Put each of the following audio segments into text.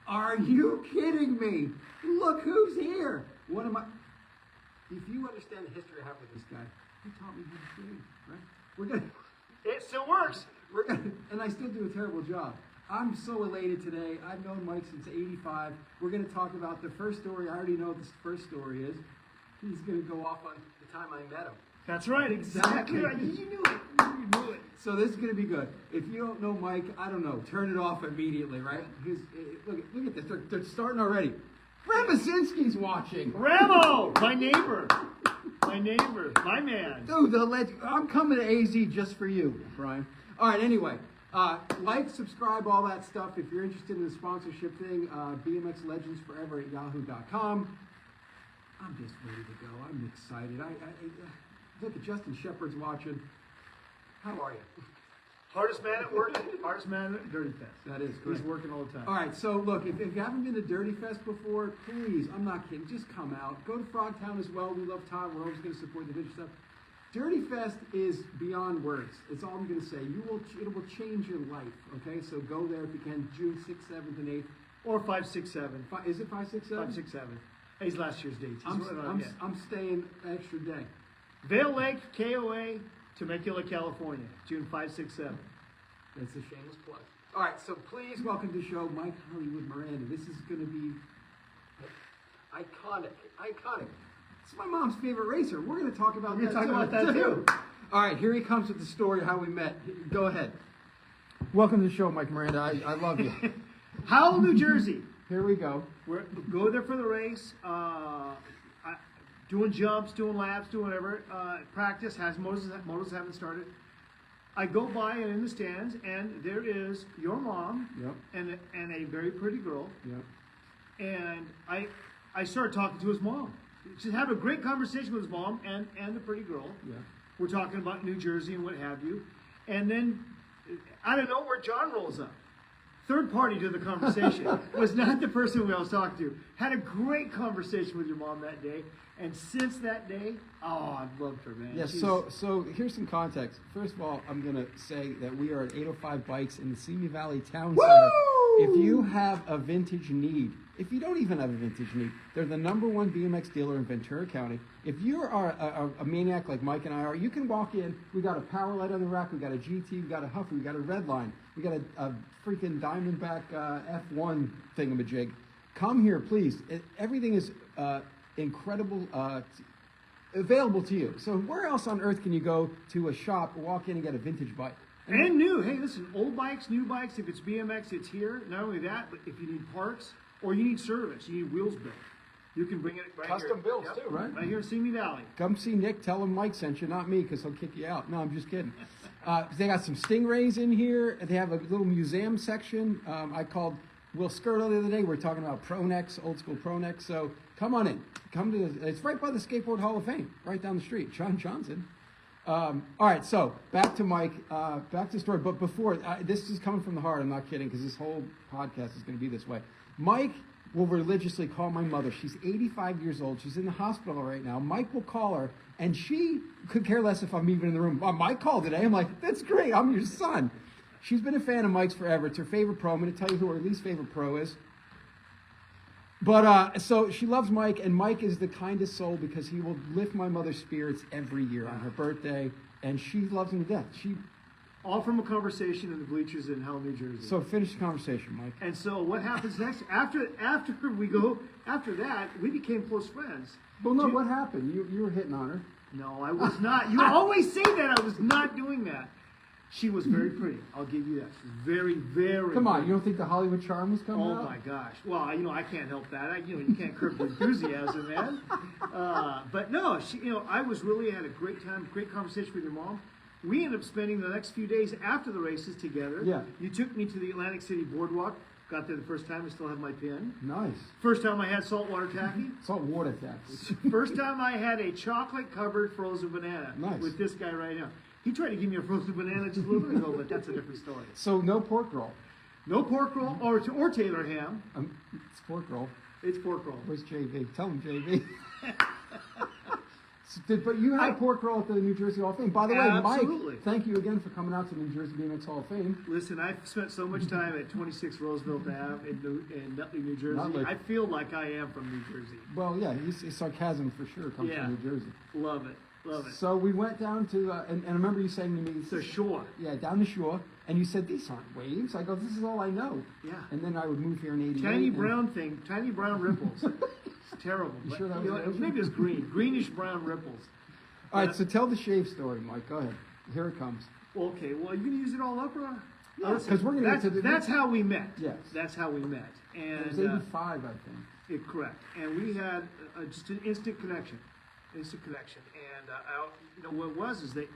Are you kidding me? Look who's here. One of my... If you understand the history I have with this guy, he taught me how to shave, right? We're gonna... It still works. And I still do a terrible job. I'm so elated today. I've known Mike since '85. We're going to talk about the first story. I already know what this first story is. He's going to go off on the time I met him. That's right, exactly. You knew it. You knew it. So this is going to be good. If you don't know Mike, I don't know. Turn it off immediately, right? Look at this. They're starting already. Ramasinski's watching. Ramo, my neighbor. My neighbor. My man. Dude, I'm coming to AZ just for you, Brian. All right, anyway. Like, subscribe, all that stuff. If you're interested in the sponsorship thing, bmxlegendsforever@yahoo.com. I'm just ready to go. I'm excited. Look at Justin Shepard's watching. How are you? Hardest man at work. Hardest man at Dirty Fest. That is correct. He's working all the time. All right, so look, if you haven't been to Dirty Fest before, please, I'm not kidding, just come out. Go to Frogtown as well. We love Todd. We're always going to support the vintage stuff. Dirty Fest is beyond words. It's all I'm going to say. It will change your life, okay? So go there if you can, June 6th, 7th, and 8th. Or 5, 6, 7. Is it 5, 6, 7? 5, 6, 7. He's last year's dates. I'm staying an extra day. Vale Lake, KOA, Temecula, California, June 5, 6, 7. That's a shameless plug. All right, so please welcome to the show Mike Hollywood Miranda. This is going to be iconic. It's my mom's favorite racer. We're going to talk about that too. All right, here he comes with the story of how we met. Go ahead. Welcome to the show, Mike Miranda. I love you. Howell, New Jersey. Here we go. Go there for the race. Doing jumps, doing laps, doing whatever. Practice. Motors haven't started. I go by and in the stands, and there is your mom. Yep. and a very pretty girl. Yep. And I started talking to his mom. She's having a great conversation with his mom and the pretty girl. Yeah. We're talking about New Jersey and what have you. And then, out of nowhere, John rolls up. Third party to the conversation. Was not the person I was talking to. Had a great conversation with your mom that day. And since that day, I've loved her, man. Yeah, so here's some context. First of all, I'm going to say that we are at 805 Bikes in the Simi Valley Town Center. If you have a vintage need, if you don't even have a vintage need, they're the #1 BMX dealer in Ventura County. If you are a maniac like Mike and I are, you can walk in. We got a Powerlight on the rack. We got a GT. We got a Huffer. We got a Redline. We got a freaking Diamondback F1 thingamajig. Come here, please. Everything is incredible, available to you. So where else on earth can you go to a shop, walk in and get a vintage bike? And new. Hey, listen, old bikes, new bikes. If it's BMX, it's here. Not only that, but if you need parts or you need service, you need wheels built, you can bring it right Custom here. builds too, right? Right here in Simi Valley. Come see Nick. Tell him Mike sent you, not me, because he'll kick you out. No, I'm just kidding. They got some Stingrays in here. They have a little museum section. I called Will Skirtle the other day. We're talking about Pro Necks, old school Pro Necks. So come on in. It's right by the Skateboard Hall of Fame, right down the street. John Johnson. All right, so back to Mike, back to the story. But before, this is coming from the heart. I'm not kidding, because this whole podcast is going to be this way. Mike will religiously call my mother. She's 85 years old. She's in the hospital right now. Mike will call her, and she could care less if I'm even in the room. Mike called today. I'm like, that's great. I'm your son. She's been a fan of Mike's forever. It's her favorite pro. I'm going to tell you who her least favorite pro is. But so she loves Mike, and Mike is the kindest soul because he will lift my mother's spirits every year on her birthday, and she loves him to death. All from a conversation in the bleachers in Howell, New Jersey. So finish the conversation, Mike. And so what happens next? After that, we became close friends. Well, no, what happened? You were hitting on her. No, I was not. You always say that. I was not doing that. She was very pretty. I'll give you that. She's very, very Come on, pretty. you don't think the Hollywood charm was coming out? Oh, my gosh. Well, I can't help that. You can't curb the enthusiasm, man. But no, I was really had a great time, great conversation with your mom. We ended up spending the next few days after the races together. Yeah. You took me to the Atlantic City Boardwalk. Got there the first time. I still have my pin. Nice. First time I had saltwater taffy. Saltwater taffy. First time I had a chocolate-covered frozen banana. Nice. With this guy right now. He tried to give me a frozen banana just a little bit ago, but that's a different story. So no pork roll? No pork roll or Taylor ham. It's pork roll. It's pork roll. Where's JV? Tell him, JV. But you had a pork roll at the New Jersey Hall of Fame. By the way, Absolutely. Mike, thank you again for coming out to the New Jersey BMX Hall of Fame. Listen, I've spent so much time at 26 Roosevelt Ave in Nutley, New Jersey. Nutley. I feel like I am from New Jersey. Well, yeah, he's sarcasm for sure comes Yeah. from New Jersey. Love it. Love it. So we went down to, and I remember you saying to me, The shore. yeah, down the shore, and you said, these aren't waves. I go, this is all I know. Yeah. And then I would move here in 88. Tiny and- brown thing, tiny brown ripples. It's terrible. You but, sure that you was know, the ocean? maybe it's green, greenish brown ripples. All right, so tell the shave story, Mike. Go ahead. Here it comes. Okay, well, you can use it all up, or? Yeah, 'cause we're gonna get to the- That's how we met. Yes. That's how we met. And It was 85, I think. correct. And we had just an instant connection. Instant connection. And you know what it was is that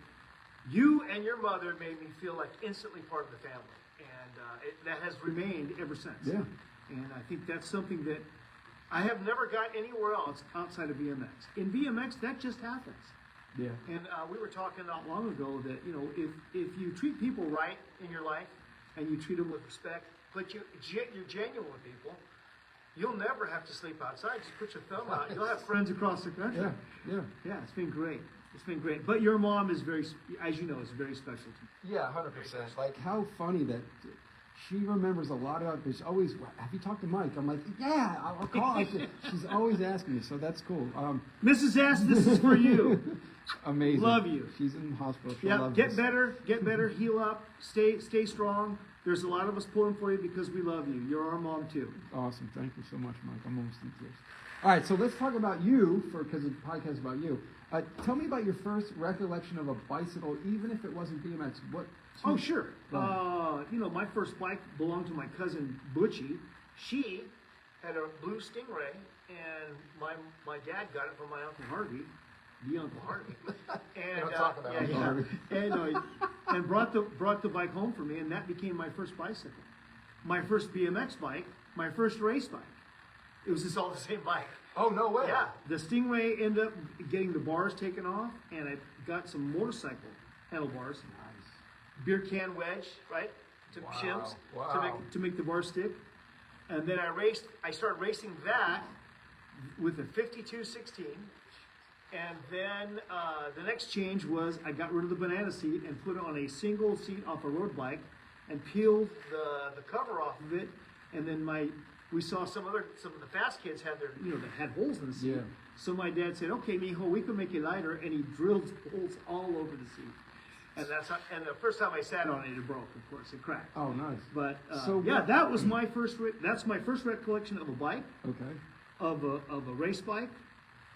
you and your mother made me feel like instantly part of the family, and that has remained ever since. Yeah. And I think that's something that I have never got anywhere else outside of BMX. In BMX, that just happens. Yeah. And we were talking not long ago that, you know, if you treat people right in your life and you treat them with respect, but you're genuine with people, you'll never have to sleep outside. Just put your thumb out. You'll have friends across the country. Yeah, yeah. Yeah, it's been great. It's been great. But your mom is very, as you know, is very special to me. Yeah, 100%. Like, how funny that she remembers a lot of it. She's always, have you talked to Mike? I'm like, yeah, I'll call. She's always asking me, so that's cool. Mrs. S, this is for you. Amazing. Love you. She's in the hospital. She'll Yeah, love get this. better, heal up, stay strong. There's a lot of us pulling for you because we love you. You're our mom too. Awesome. Thank you so much, Mike. I'm almost in tears. All right, so let's talk about you, because the podcast is about you. Tell me about your first recollection of a bicycle, even if it wasn't BMX. What? Oh, sure. Right. You know, my first bike belonged to my cousin Butchie. She had a blue Stingray, and my dad got it from my Uncle Harvey, the Uncle Harvey. And Don't talk about Uncle Harvey. and brought the bike home for me, and that became my first bicycle. My first BMX bike, my first race bike. It was just all the same bike. Oh, no way. Yeah, the Stingray ended up getting the bars taken off, and I got some motorcycle handlebars, Nice. beer can wedge, right, to Wow, shims wow. to make the bar stick, and then I started racing that with a 52-16, and then the next change was I got rid of the banana seat and put it on a single seat off a road bike, and peeled the cover off of it, and then we saw some of the fast kids had their, you know, that had holes in the seat. Yeah. So my dad said, "Okay, mijo, we can make it lighter," and he drilled holes all over the seat. And and the first time I sat on it, it broke. Of course, it cracked. Oh, nice. But So yeah, what- that was my first. That's my first recollection of a bike, Okay. of a race bike.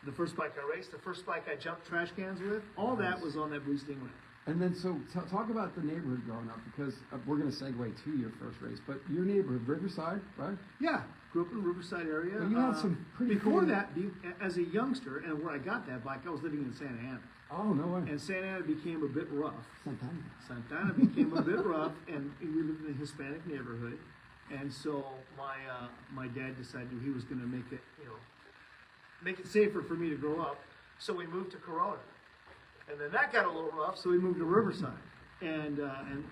The first bike I raced, the first bike I jumped trash cans with. All that was on that blue Stingray. And then, so talk about the neighborhood growing up, because we're going to segue to your first race. But your neighborhood, Riverside, right? Yeah, grew up in the Riverside area. Well, you had some pretty before cool- that, as a youngster, and where I got that bike, I was living in Santa Ana, Oh, no way. and Santa Ana became a bit rough. Santana. Santa Ana became a bit rough, and we lived in a Hispanic neighborhood, and so my dad decided he was going to make it safer for me to grow up. So we moved to Corona, and then that got a little rough. So we moved to Riverside, and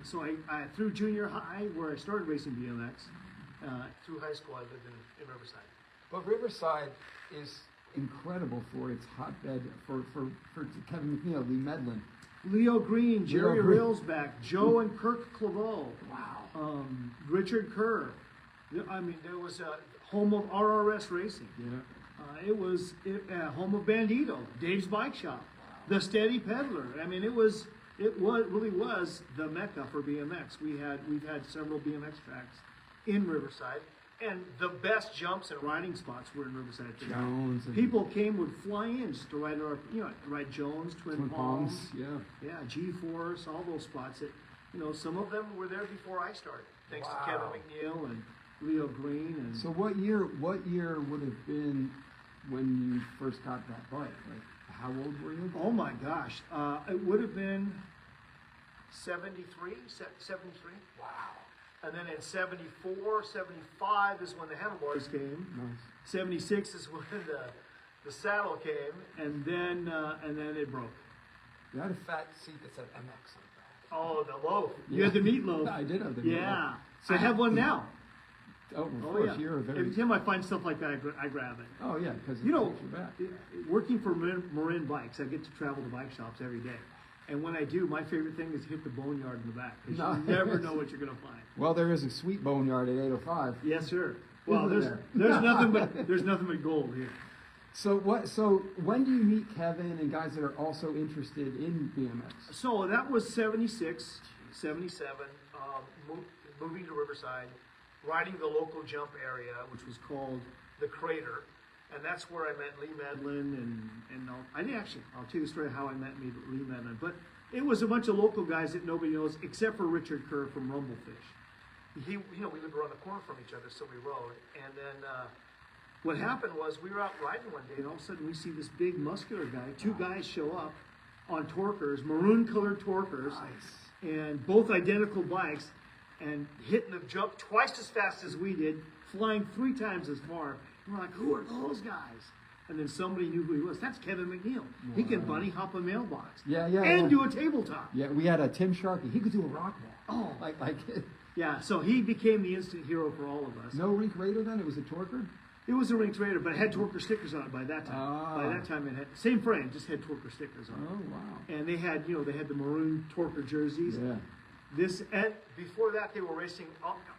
so I through junior high, where I started racing BMX, through high school I lived in Riverside. But Riverside is incredible for its hotbed for Kevin McNeil, Lee Medlin. Leo Green, Jerry Green. Railsback, Joe and Kirk Claveau. Wow. Richard Kerr. I mean, there was a home of RRS Racing. Yeah. It was home of Bandito, Dave's Bike Shop, the Steady Peddler. I mean, it really was the mecca for BMX. We've had several BMX tracks in Riverside, and the best jumps and riding spots were in Riverside too. Jones and People came with fly-ins to ride Jones, Twin Palms. Yeah. G-Force, all those spots that, some of them were there before I started, thanks to Wow. Kevin McNeil and Leo Green. And So what year would have been when you first got that bike? Like, how old were you? oh my gosh, it would have been 73. Wow. And then in 74, 75 is when the handlebars came. Nice. 76 is when the saddle came, and then it broke. You had a fat seat that said MX on the back. Oh, the loaf. You Yeah. had the meatloaf. I did have the Yeah. meatloaf. So I have one now. Oh, of Oh course, yeah. you're a very. Every time I find stuff like that, I grab it. Oh yeah, because You know, takes you back. working for Marin Bikes, I get to travel to bike shops every day. And when I do, my favorite thing is hit the boneyard in the back. Because Nice. you never know what you're going to find. Well, there is a sweet boneyard at 805. Yes, sir. Well, Isn't there's nothing but gold here. So what? So when do you meet Kevin and guys that are also interested in BMX? So that was 76, 77, moving to Riverside, riding the local jump area, which was called the Crater. And that's where I met Lee Medlin and I'll tell you the story of how I met Lee Medlin. But it was a bunch of local guys that nobody knows except for Richard Kerr from Rumblefish. We lived around the corner from each other, so we rode. And then what happened was we were out riding one day, and all of a sudden we see this big muscular guy. Two guys show up on torquers, maroon-colored torquers, and both identical bikes, and hitting the jump twice as fast as we did, flying 3 times as far. And we're like, who are those guys? And then somebody knew who he was. That's Kevin McNeil. He can bunny hop a mailbox. And do a tabletop. Yeah, we had a Tim Sharkey. He could do a rock wall. Oh, like. Yeah, so he became the instant hero for all of us. No Rink Raider then? It was a Torquer? It was a Rink Raider, but it had Torquer stickers on it by that time. By that time, it had same frame, just had Torquer stickers on it. Oh, wow. And they had the maroon Torquer jerseys. Yeah. And before that, they were racing.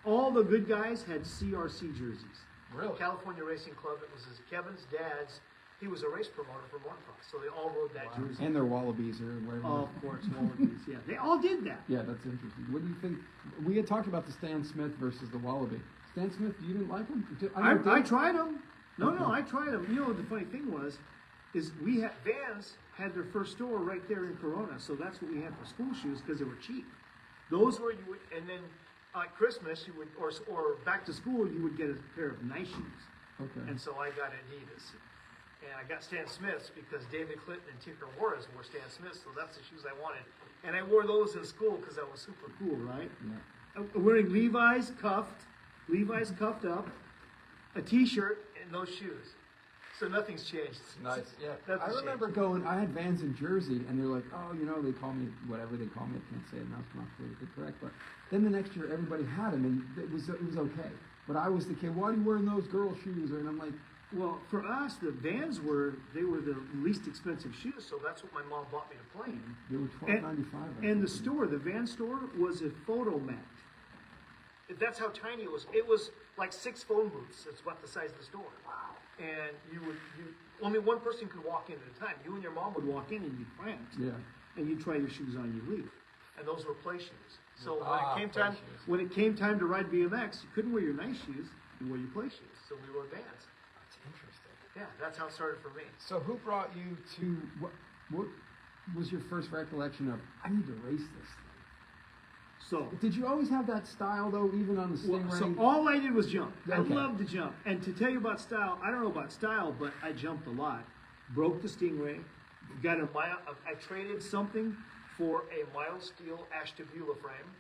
All the good guys had CRC jerseys. Really? California Racing Club. It was Kevin's dad's. He was a race promoter for motocross, so they all rode that jersey. And their Wallabies or whatever. Oh, of course, Wallabies. Yeah, they all did that. Yeah, that's interesting. What do you think? We had talked about the Stan Smith versus the Wallaby. Stan Smith, you didn't like him? I tried them. No, I tried them. You know, the funny thing is Vans had their first store right there in Corona, so that's what we had for school shoes because they were cheap. Those were and then at Christmas you would, or back to school you would get a pair of nice shoes. Okay. And so I got Adidas. And I got Stan Smiths because David Clinton and Tinker Juarez wore Stan Smiths, so that's the shoes I wanted. And I wore those in school because I was super cool, right? Yeah. Wearing Levi's cuffed up, a T-shirt, and those shoes. So nothing's changed. Nice, yeah. Nothing's I remember I had Vans in Jersey, and they're like, oh, they call me whatever they call me. I can't say it now, it's not politically correct. But then the next year, everybody had them, and it was okay. But I was the kid, why are you wearing those girl shoes? And I'm like, well, for us, the Vans were the least expensive shoes, so that's what my mom bought me to play in. They were $12.95. And the Van store was a photo mat. That's how tiny it was. It was like 6 phone booths. It's about the size of the store. Wow. And only one person could walk in at a time. You and your mom would walk in and you'd cramped. Yeah. And you'd try your shoes on, you'd leave. And those were play shoes. So when it came time to ride BMX, you couldn't wear your nice shoes. You wore your play shoes. So we wore Vans. Interesting. Yeah, that's how it started for me. So who brought you to, what was your first recollection of, I need to race this thing? So did you always have that style though, even on the Stingray? So all I did was jump. Okay. I loved to jump. And to tell you about style, I don't know about style, but I jumped a lot. Broke the Stingray, got I traded something for a mild steel Ashtabula frame,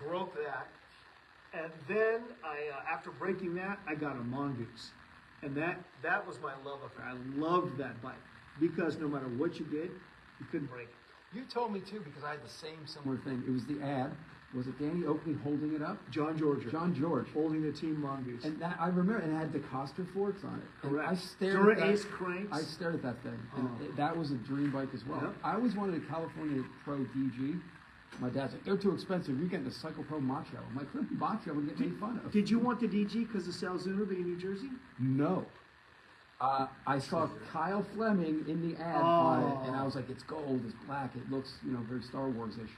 broke that, and then after breaking that, I got a Mongoose. And that was my love affair. I loved that bike because no matter what you did, you couldn't break it. You told me too because I had the same similar thing. It was the ad. Was it Danny Oakley holding it up? John George holding the Team Mongoose. And that, I remember it had DeCoster forks on it. Correct. And I stared at Ace cranks. I stared at that thing, and that was a dream bike as well. Yep. I always wanted a California Pro DG. My dad's like, they're too expensive. We get the Cycle Pro Macho. I'm like, Macho would get made fun of. Did you want the DG because of Sal Zuner being in New Jersey? No. I saw Kyle Fleming in the ad on it, and I was like, it's gold, it's black, it looks, very Star Wars-ish.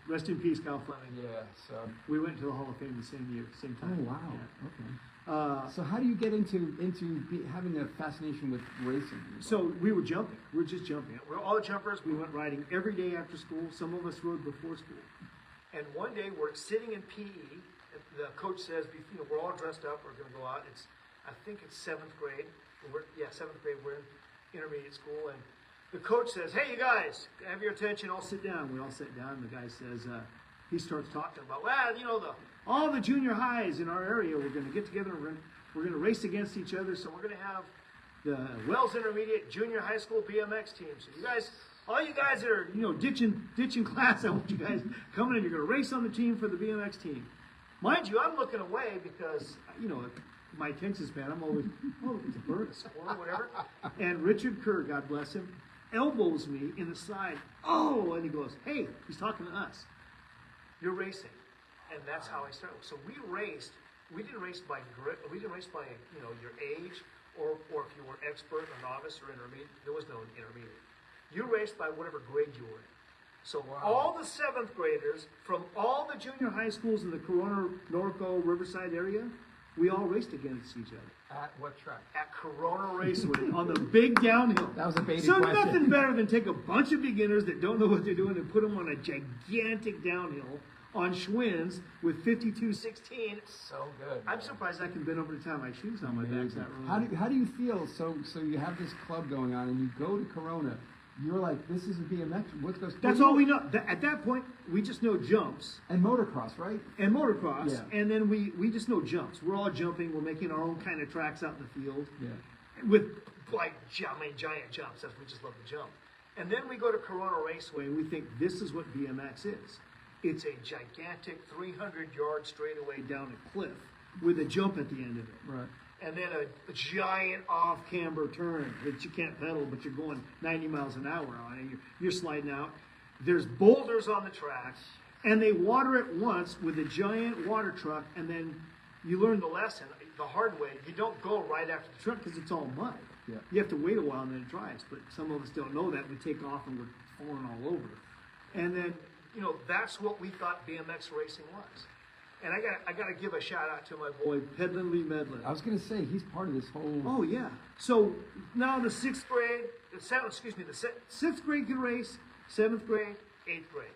Rest in peace, Kyle Fleming. Yeah, so. We went to the Hall of Fame the same year, same time. Oh, wow. Yeah. Okay. So how do you get into having a fascination with racing? So we were jumping. We were just jumping. We're all jumpers. We went riding every day after school. Some of us rode before school. And one day we're sitting in PE. And the coach says, we're all dressed up. We're going to go out. I think it's 7th grade. 7th grade. We're in intermediate school. And the coach says, hey, you guys, have your attention. All sit down. We all sit down. And the guy says, he starts talking about, all the junior highs in our area, we're going to get together. We're going to race against each other. So we're going to have the Wells Intermediate Junior High School BMX team. So you guys, all you guys that are ditching class, I want you guys coming in. You're going to race on the team for the BMX team. Mind you, I'm looking away because, you know, my attention span, I'm always, oh, it's a bird, a squirrel, whatever. And Richard Kerr, God bless him, elbows me in the side. Oh, and he goes, hey, he's talking to us. You're racing. And that's how I started. So we raced. We didn't race by you know, your age or if you were expert or novice or intermediate. There was no intermediate. You raced by whatever grade you were in. So all the 7th graders from all the junior high schools in the Corona, Norco, Riverside area, we all raced against each other. At what track? At Corona Raceway on the big downhill. That was a basic So question. nothing better than take a bunch of beginners that don't know what they're doing and put them on a gigantic downhill on Schwinn's with 52.16. So good. I'm surprised I can bend over to tie my shoes on my back's that Amazing. How do you feel? So you have this club going on, and you go to Corona. You're like, this is a BMX. What goes? That's all we know. At that point, we just know jumps And motocross, right? and motocross, Yeah. and then we just know jumps. We're all jumping. We're making our own kind of tracks out in the field. Yeah. With like giant jumps. We just love to jump. And then we go to Corona Raceway and we think this is what BMX is. It's a gigantic 300-yard straightaway down a cliff with a jump at the end of it. Right. And then a giant off-camber turn that you can't pedal, but you're going 90 miles an hour on, and you're sliding out. There's boulders on the track, and they water it once with a giant water truck, and then you learn the lesson the hard way. You don't go right after the truck because it's all mud. Yeah. You have to wait a while and then it dries, but some of us don't know that. We take off and we're falling all over. And then, you know, that's what we thought BMX racing was. And I got to give a shout out to my boy, Pedlin Lee Medlin. I was going to say, he's part of this whole... Oh, yeah. So now the 6th grade, the 6th grade can race, 7th grade, 8th grade.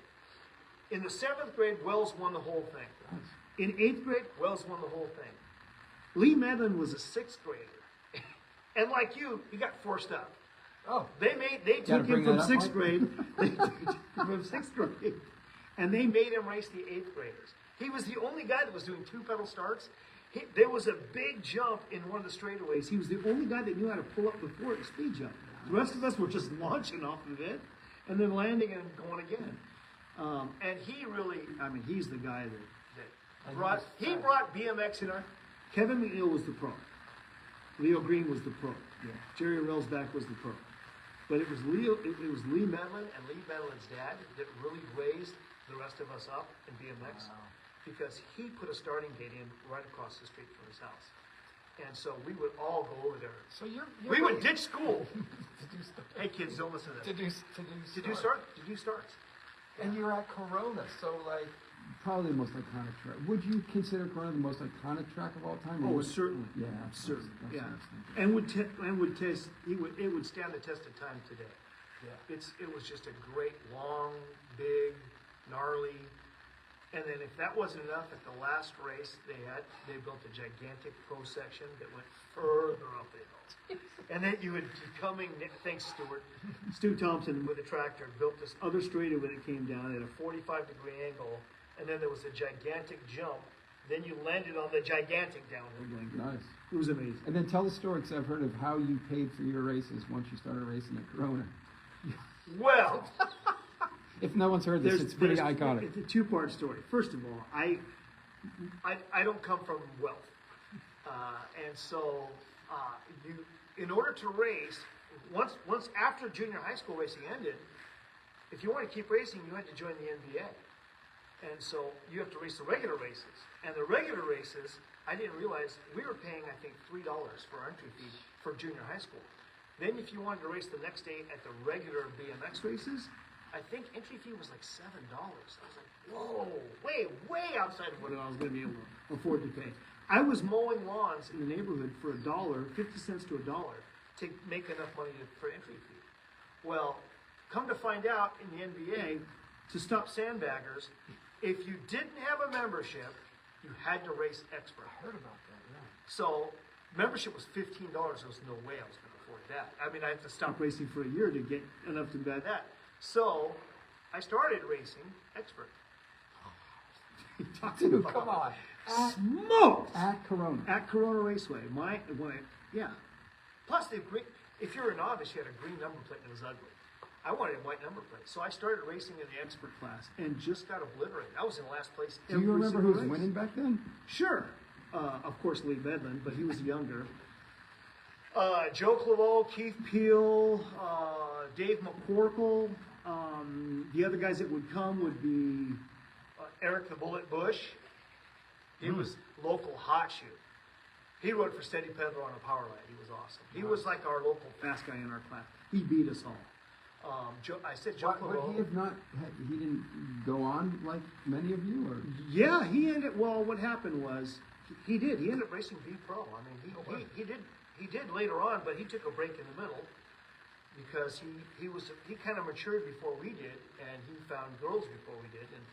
In the 7th grade, Wells won the whole thing. In 8th grade, Wells won the whole thing. Lee Medlin was a 6th grader. And like you, he got forced up. Oh. They took him bring from that up, 6th Mike? grade, they took him from 6th grade, and they made him race the 8th graders. He was the only guy that was doing 2-pedal starts. There was a big jump in one of the straightaways. He was the only guy that knew how to pull up before the speed jump. The rest of us were just launching off of it and then landing and going again. And he really, I mean, he's the guy that brought BMX in our... Kevin McNeil was the pro. Leo Green was the pro. Yeah. Jerry Railsback was the pro. But it was Lee Medlin and Lee Medlin's dad that really raised the rest of us up in BMX. Wow. Because he put a starting gate in right across the street from his house. And so we would all go over there. So you're We would ditch school. to do stuff. Hey kids, don't listen to To this. do start. To do starts. And you're at Corona, so like Probably the most iconic track. Would you consider Corona the most iconic track of all time? Oh, Would- certainly. Yeah, Certainly. that's Yeah. what I was thinking. It would stand the test of time today. yeah. It was just a great, long, big, gnarly. And then if that wasn't enough, at the last race they built a gigantic pro section that went further up the hill. And then you would be coming, thanks Stuart, Stu Thompson with a tractor built this other straightaway that came down at a 45-degree angle. And then there was a gigantic jump. Then you landed on the gigantic downhill. Nice. It was amazing. And then tell the story, because I've heard of how you paid for your races once you started racing at Corona. Well, If no one's heard this, it's pretty iconic. It's a two-part story. First of all, I don't come from wealth, and so in order to race, once after junior high school racing ended, if you want to keep racing, you had to join the NBA, and so you have to race the regular races. And the regular races, I didn't realize we were paying I think $3 for our entry fee for junior high school. Then if you wanted to race the next day at the regular BMX races, I think entry fee was like $7. I was like, whoa, way outside of what I was going to be able to afford to pay. I was mowing lawns in the neighborhood for $1, 50 cents to $1, to make enough money for entry fee. Well, come to find out in the NBA, to stop sandbaggers, if you didn't have a membership, you had to race expert. I heard about that, yeah. So membership was $15. There was no way I was going to afford that. I mean, I had to stop racing for a year to get enough to buy that. So I started racing expert. Dude, come on. Smoked At Corona. at Corona Raceway. Yeah. Plus, if you're a novice, you had a green number plate and it was ugly. I wanted a white number plate. So I started racing in the expert class and just got obliterated. I was in last place. Do you every remember single who was race. winning back then? Sure. Of course, Lee Medlin, but he was younger. Joe Claveau, Keith Peel, Dave McCorkle. The other guys that would come would be Eric the Bullet Bush. He was local hot shoe. He rode for Steady Peddler on a power line. He was awesome. He was like our local fast guy in our class. He beat us all. I said Joe Would Claveau. he have not? He didn't go on like many of you, or Yeah, he ended. Well, what happened was he did. He ended up racing V Pro. I mean, he did later on, but he took a break in the middle because he kind of matured before we did, and he found girls before we did, and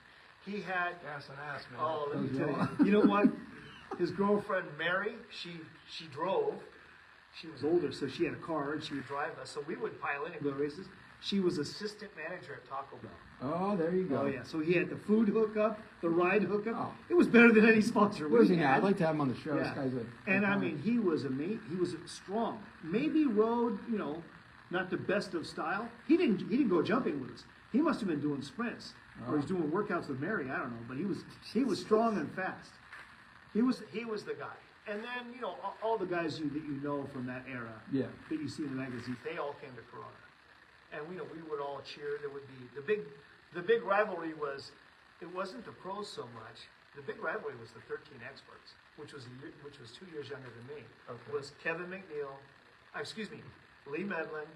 he had. Gas and ass, man. Oh, let me tell you. You know what? His girlfriend Mary, she drove. She was older, so she had a car and she would drive us. So we would pile in and go to races. She was assistant manager at Taco Bell. oh, there you go. Oh yeah, so he had the food hookup, the ride hookup. Oh. It was better than any sponsor. Where's we he now? had. I'd like to have him on the show. This Yeah. guy's a. And I mean, he was he was strong. Maybe rode, not the best of style. He didn't go jumping with us. He must have been doing sprints or he's doing workouts with Mary. I don't know, but he was strong and fast. He was the guy. And then all the guys that you know from that era, Yeah. that you see in the magazines, they all came to Corona, and we would all cheer. There would be the big rivalry was, it wasn't the pros so much. The big rivalry was the 13 experts, which was 2 years younger than me. Okay. Was Kevin McNeil, Lee Medlin,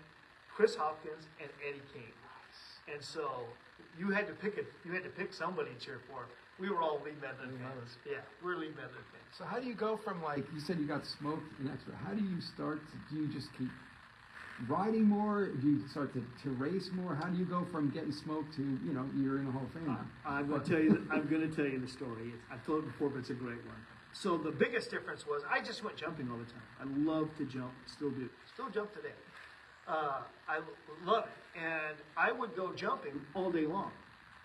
Chris Hopkins, and Eddie King. And so you had to pick somebody to cheer for. We were all Lee Medlin fans. Yeah, we're Lee Medlin fans. So how do you go from like, You said you got smoked in extra. How do you start? Do you just keep riding more? Do you start to race more? How do you go from getting smoked to you're in the Hall of Fame now? I'm going to tell you the story. I've told it before, but it's a great one. So the biggest difference was I just went jumping all the time. I love to jump, still do. Still jump today. I love it. And I would go jumping all day long.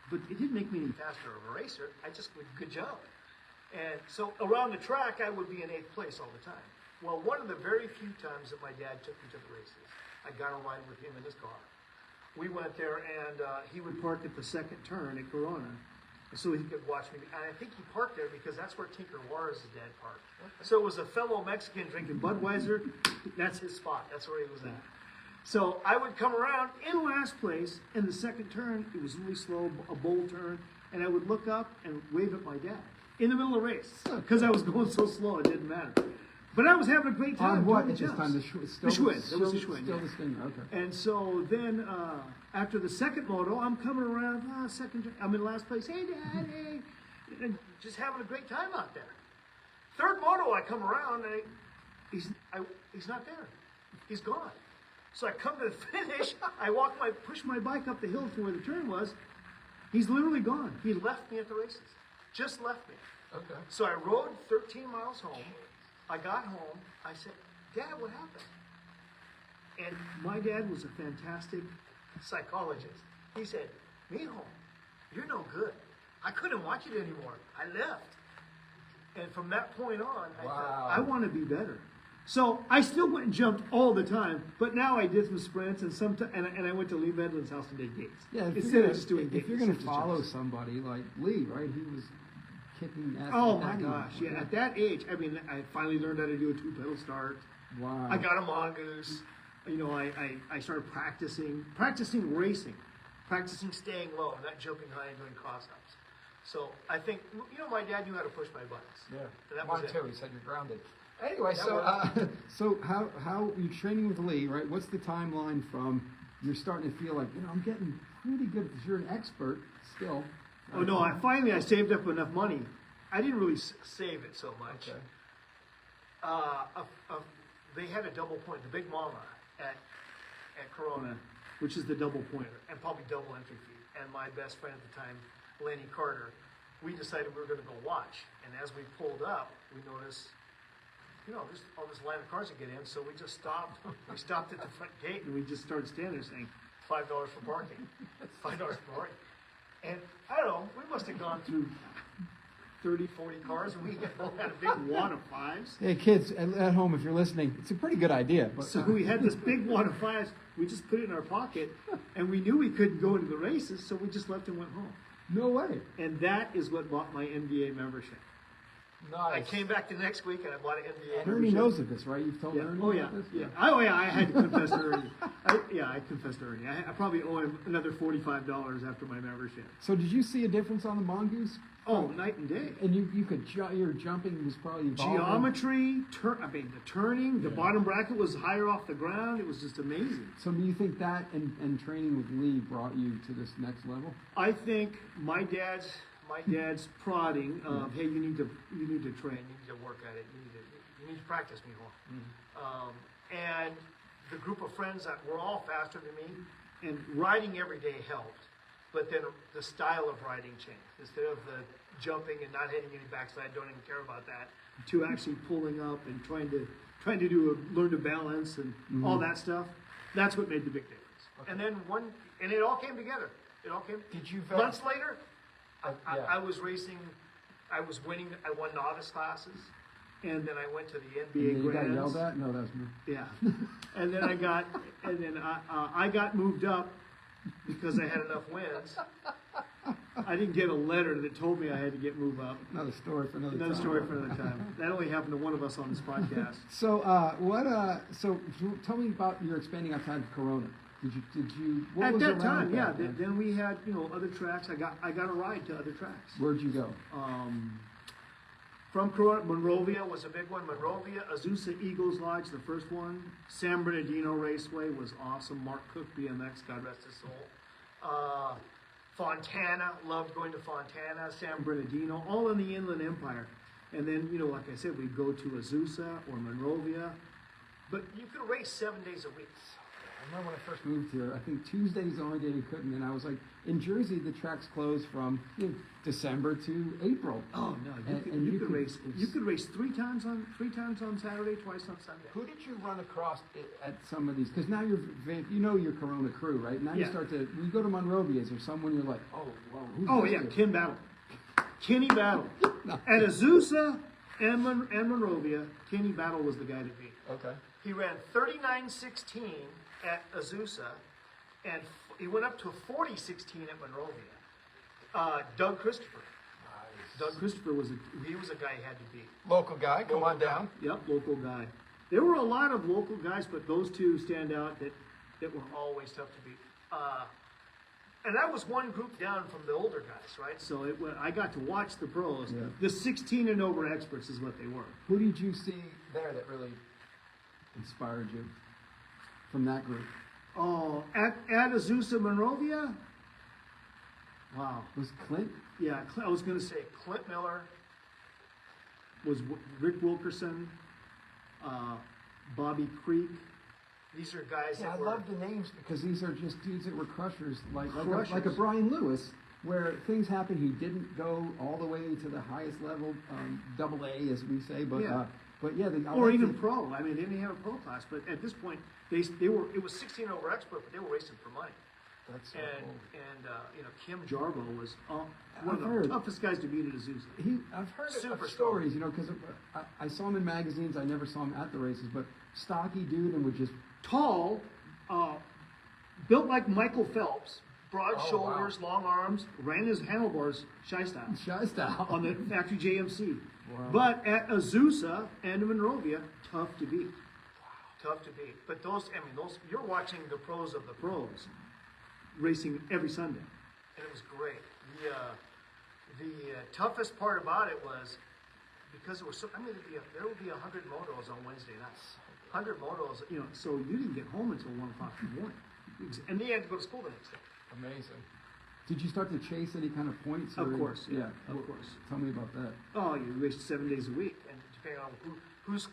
But it didn't make me any faster of a racer. I just could jump. And so around the track, I would be in 8th place all the time. Well, one of the very few times that my dad took me to the races, I got a ride with him in his car. We went there, and he would park at the second turn at Corona so he could watch me. And I think he parked there because that's where Tinker Juarez's dad parked. So it was a fellow Mexican drinking Budweiser. That's his spot. That's where he was at. So I would come around in last place, and the second turn, it was really slow, a bowl turn, and I would look up and wave at my dad in the middle of the race because I was going so slow, it didn't matter. But I was having a great time. On what doing at this jumps. time? The Schwinn. Schwinn. It was the Schwinn. Still Yeah. the Stinger. Okay. And so then, after the second moto, I'm coming around, second turn, I'm in last place. Hey, Dad, hey. And just having a great time out there. Third moto, I come around, and he's not there. He's gone. So I come to the finish, push my bike up the hill to where the turn was. He's literally gone. He left me at the races. Just left me. okay. So I rode 13 miles home. I got home. I said, Dad, what happened? And my dad was a fantastic psychologist. He said, Mijo, you're no good. I couldn't watch it anymore. I left. And from that point on, I thought, I want to be better. So I still went and jumped all the time, but now I did some sprints and and I went to Lee Medlin's house and did gates. Yeah. Instead of just doing gates. If you're going just to follow jumps. somebody like Lee, right? He was kicking ass. Oh at my that gosh, age. yeah. At that age, I mean, I finally learned how to do a 2-pedal start. Wow. I got a mongoose. I started practicing racing, practicing staying low, not jumping high and doing cross-ups. So I think, my dad knew how to push my buttons. Yeah. That was Mine it. too. He said you're grounded. Anyway, That so worked. So how you're training with Lee, right? What's the timeline from you're starting to feel like I'm getting pretty good because you're an expert still. Oh no! I saved up enough money. I didn't really save it so much. Okay. They had a double point, the Big Mama at Corona, which is the double pointer, and probably double entry fee. And my best friend at the time, Lenny Carter, we decided we were going to go watch. And as we pulled up, we noticed, there's all this line of cars to get in. So we just stopped. We stopped at the front gate and we just started standing there saying, $5 for parking. $5 for parking. And I don't know, we must have gone through 30, 40 cars, and we had a big wad of fives. Hey kids at home, if you're listening, it's a pretty good idea. But, So we had this big wad of fives. We just put it in our pocket, and we knew we couldn't go into the races, so we just left and went home. no way. And that is what bought my NBA membership. I Nice. came back the next week and I bought an NBA Ernie membership. knows of this, right? You've told Yeah. Ernie Oh yeah. about this? Yeah. Oh yeah. I had to confess to Ernie. I confessed to Ernie. I probably owe him another $45 after my membership. So did you see a difference on the mongoose? Oh, night and day. And you could your jumping was probably evolving. Geometry, the turning, the bottom bracket was higher off the ground. It was just amazing. So do you think that and training with Lee brought you to this next level? I think my dad's prodding of, hey, you need to train, you need to work at it, you need to practice me more. And the group of friends that were all faster than me, and riding every day helped. But then the style of riding changed. Instead of the jumping and not hitting any backside, don't even care about that, to actually pulling up and trying to learn to balance and all that stuff. That's what made the big difference. Okay. And then it all came together. Did you Months later, Yeah. I was racing. I was winning. I won novice classes, and then I went to the And NBA then you got Grands. yelled at? No, that was me. Yeah, and then I got moved up because I had enough wins. I didn't get a letter that told me I had to get moved up. Another story for another Another time. story for another time. That only happened to one of us on this podcast. So, so tell me about your expanding outside of Corona. Did you, what At was that around time, yeah. then? Then we had other tracks. I got a ride to other tracks. Where'd you go? From Corona, Monrovia was a big one. Monrovia, Azusa Eagles Lodge, the first one. San Bernardino Raceway was awesome. Mark Cook BMX, God rest his soul. Fontana, loved going to Fontana. San Bernardino, all in the Inland Empire. And then, like I said, we'd go to Azusa or Monrovia. But you could race 7 days a week. I remember when I first moved here, I think Tuesday's the only day you couldn't, and I was like, in Jersey, the tracks closed from December to April. Oh no, you could race. You could race three times on Saturday, twice on Sunday. Who did you run across? At some of these, because now you're your Corona crew, right? Now you Yeah. start to, you go to Monrovia, is there someone you're like, oh, whoa, who's Oh this yeah, kid? Ken Battle, Kenny Battle. No. At Azusa and Monrovia, Kenny Battle was the guy to beat. Okay. He ran 39:16 at Azusa, and he went up to a 40:16 at Monrovia. Doug Christopher. Doug Christopher was a guy he had to beat. Local guy, come on down. Yep, local guy. There were a lot of local guys, but those two stand out that were always tough to beat. And that was one group down from the older guys, right? So I got to watch the pros. Yeah. The 16 and over experts is what they were. Who did you see there that really inspired you from that group? Oh, at Azusa Monrovia? Wow. Was Clint? Yeah, I was going to say Clint Miller, was Rick Wilkerson, Bobby Creek. These are guys Yeah, I that were... love the names because these are just dudes that were crushers, like a Crushers. Brian Lewis, where things happened. He didn't go all the way to the highest level, double A, as we say, but Yeah. I Or like even the- pro. I mean, they didn't have a pro class, but at this point, they were. It was 16 over expert, but they were racing for money. That's so And cool. Kim Jarbo was one I've of the heard. toughest guys to beat at Azusa. I've heard Super of stories, because I saw him in magazines. I never saw him at the races, but stocky dude and would just Tall, built like Michael Phelps, broad Oh, shoulders, long arms, ran his handlebars shy style shy style. on the factory JMC. Wow. But at Azusa and Monrovia, tough to beat. Tough to beat. But those you're watching the pros of the pros racing every Sunday, and it was great. The toughest part about it was because there were there would be 100 motos on Wednesday nights. 100 motos, so you didn't get home until 1 o'clock in the morning, and then you had to go to school the next day. Amazing. Did you start to chase any kind of points? Of or- course, yeah, of Well, course. Tell me about that. Oh, you raced 7 days a week, and depending on who's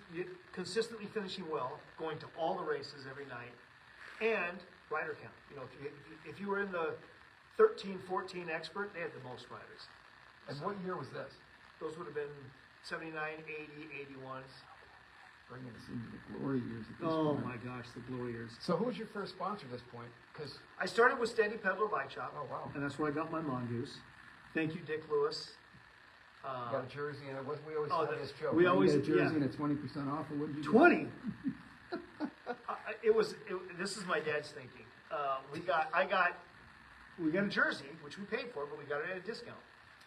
consistently finishing well, going to all the races every night, and rider count. If you were in the 13, 14 expert, they had the most riders. And what year was this? Those would have been 79, 80, 81s. Bringing us into the glory years at this Oh point. my gosh, the glory years. So who was your first sponsor at this point? Because, I started with Steady Peddler Bike Shop, oh wow. and that's where I got my mongoose. Thank you, Dick Lewis. Got a jersey, and we always Oh, have this joke. we right? always- You get a jersey yeah. and a 20% off, or what did you get? 20. This is my dad's thinking. We got a jersey, which we paid for, but we got it at a discount.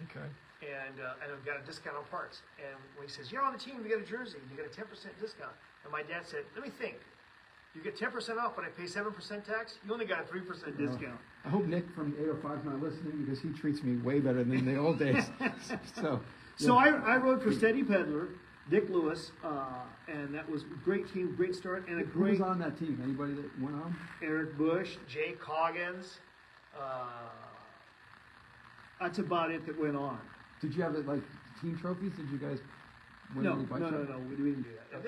Okay. And we got a discount on parts. And when he says, you're on the team, you get a jersey, you get a 10% discount. And my dad said, let me think. You get 10% off, but I pay 7% tax? You only got a 3% discount. I hope Nick from 805 is not listening because he treats me way better than the old days. So, So I rode for Steady Peddler, Dick Lewis, and that was a great team, great start, and a who great was on that team? Anybody that went on? Eric Bush, Jay Coggins. That's about it that went on. Did you have like team trophies? Did you guys win No, any bike no, trophies? we didn't do that. And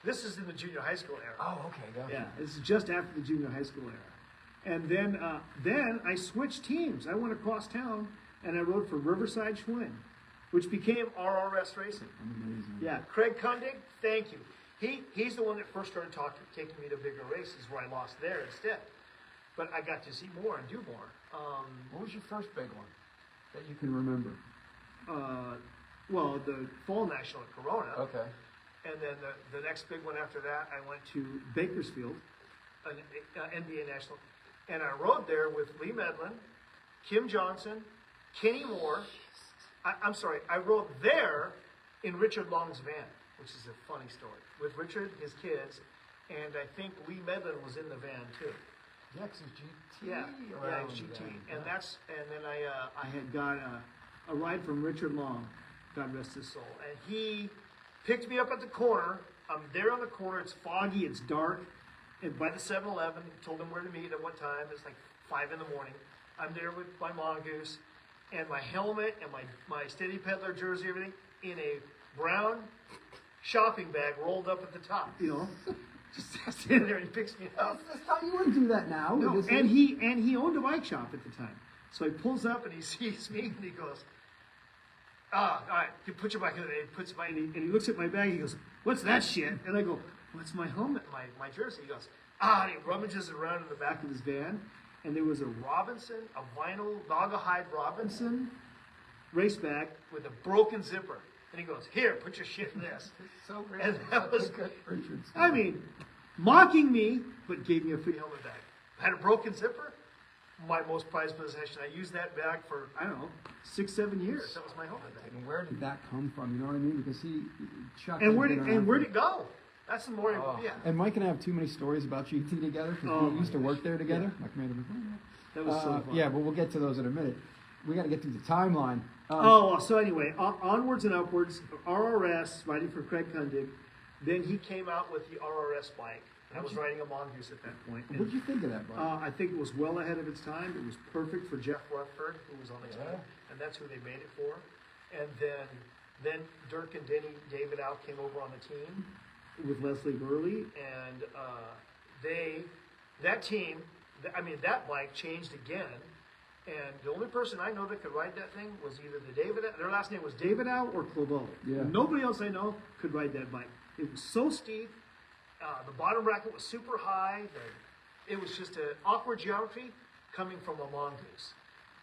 this is in the junior high school era. Oh, okay. Gotcha. Yeah, this is just after the junior high school era. And then I switched teams. I went across town and I rode for Riverside Schwinn, which became RRS Racing. Amazing. Yeah, Craig Kundig, thank you. He's the one that first started taking me to bigger races where I lost there instead. But I got to see more and do more. What was your first big one? That you can remember. Well, the Fall National at Corona. Okay. And then the next big one after that, I went to Bakersfield, an NBA National. And I rode there with Lee Medlin, Kim Johnson, Kenny Moore. I'm sorry, I rode there in Richard Long's van, which is a funny story, with Richard, his kids, and I think Lee Medlin was in the van too. Yeah, 'cause it was GT. Yeah, around it was GT. then. And Yeah. then I had got a ride from Richard Long, God rest his soul. And he picked me up at the corner. I'm there on the corner. It's foggy. It's dark. And by the 7-Eleven, told him where to meet at what time. It's like 5 in the morning. I'm there with my mongoose and my helmet and my Steady Peddler jersey, everything, in a brown shopping bag rolled up at the top, you know. Just standing there and he picks me up. You wouldn't do that now. No, This is- and he owned a bike shop at the time. So he pulls up and he sees me and he goes, all right, you put your bike in there. He puts my, and he looks at my bag and he goes, what's that shit? And I go, what's my helmet, my jersey? He goes, and he rummages around in the back of his van. And there was a Robinson, a vinyl Naugahyde Robinson race bag with a broken zipper. And he goes, here, put your shit in this. So rare. And that was, Richard's. I mean, mocking me, but gave me a free helmet bag. Had a broken zipper, my most prized possession. I used that bag for, I don't know, 6-7 years. That was my helmet bag. And where did That come from? You know what I mean? Because Chuck. And had where'd been around it for- go? That's the more, Oh. yeah. And Mike and I have too many stories about GT together because Oh, we used to my work there together. My commander was That was so fun. yeah, but we'll get to those in a minute. We got to get through the timeline. So anyway, onwards and upwards, RRS, riding for Craig Kundig. Then he came out with the RRS bike. I was riding a Mongoose at that point. And, What did you think of that bike? I think it was well ahead of its time. It was perfect for Jeff Rutherford, who was on the Yeah. team, and that's who they made it for. And then Dirk and David Out came over on the team with Leslie Burley, and that bike changed again. And the only person I know that could ride that thing was either their last name was David Out or Cloveau. Yeah. Nobody else I know could ride that bike. It was so steep. The bottom bracket was super high. It was just an awkward geometry coming from a mongoose.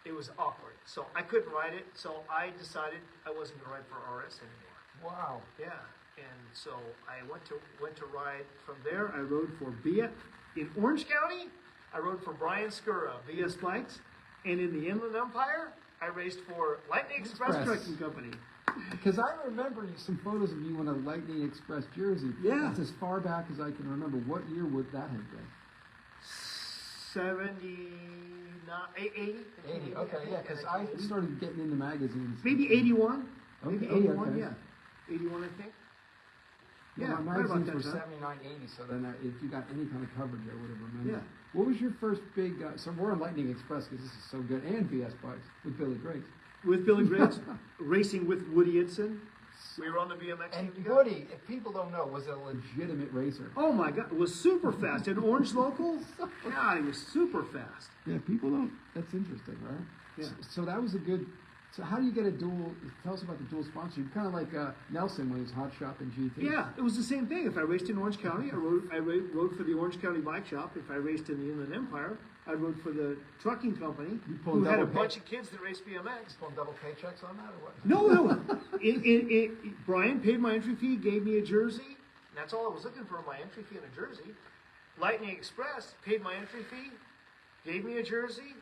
It was awkward. So I couldn't ride it. So I decided I wasn't going to ride for RS anymore. Wow. Yeah. And so I went to ride from there. I rode for BS in Orange County. I rode for Brian Skura, BS Bikes. And in the Inland Empire, I raced for Lightning Express Express. Trucking Company. Because I remember some photos of you in a Lightning Express jersey. Yeah. That's as far back as I can remember. What year would that have been? 80. 80. Okay, yeah, because I I started getting into magazines. Maybe 81. Maybe Okay, 81, okay. yeah. 81, I think. Yeah, Yeah, my right about magazines that were time. 79, 80, so Then that, if you got any kind of coverage, I would have remembered. Yeah. What was your first big? So we're on Lightning Express because this is so good, and BS Bikes with Billy Griggs. With Billy Griggs, racing with Woody Idson. We were on the BMX team and together. Woody, if people don't know, was a legit. Legitimate racer. Oh my God, it was super fast. An Orange local? God, he was super fast. Yeah, people don't. That's interesting, right? Yeah. So that was a good. So how do you get a dual? Tell us about the dual sponsorship. Kind of like Nelson when he was hot shop in GT. Yeah, it was the same thing. If I raced in Orange County, I rode for the Orange County Bike Shop. If I raced in the Inland Empire, I rode for the trucking company You pulled who had a double pay- bunch of kids that raced BMX. Pulling double paychecks on that or what? No. Brian paid my entry fee, gave me a jersey, and that's all I was looking for, my entry fee and a jersey. Lightning Express paid my entry fee, gave me a jersey,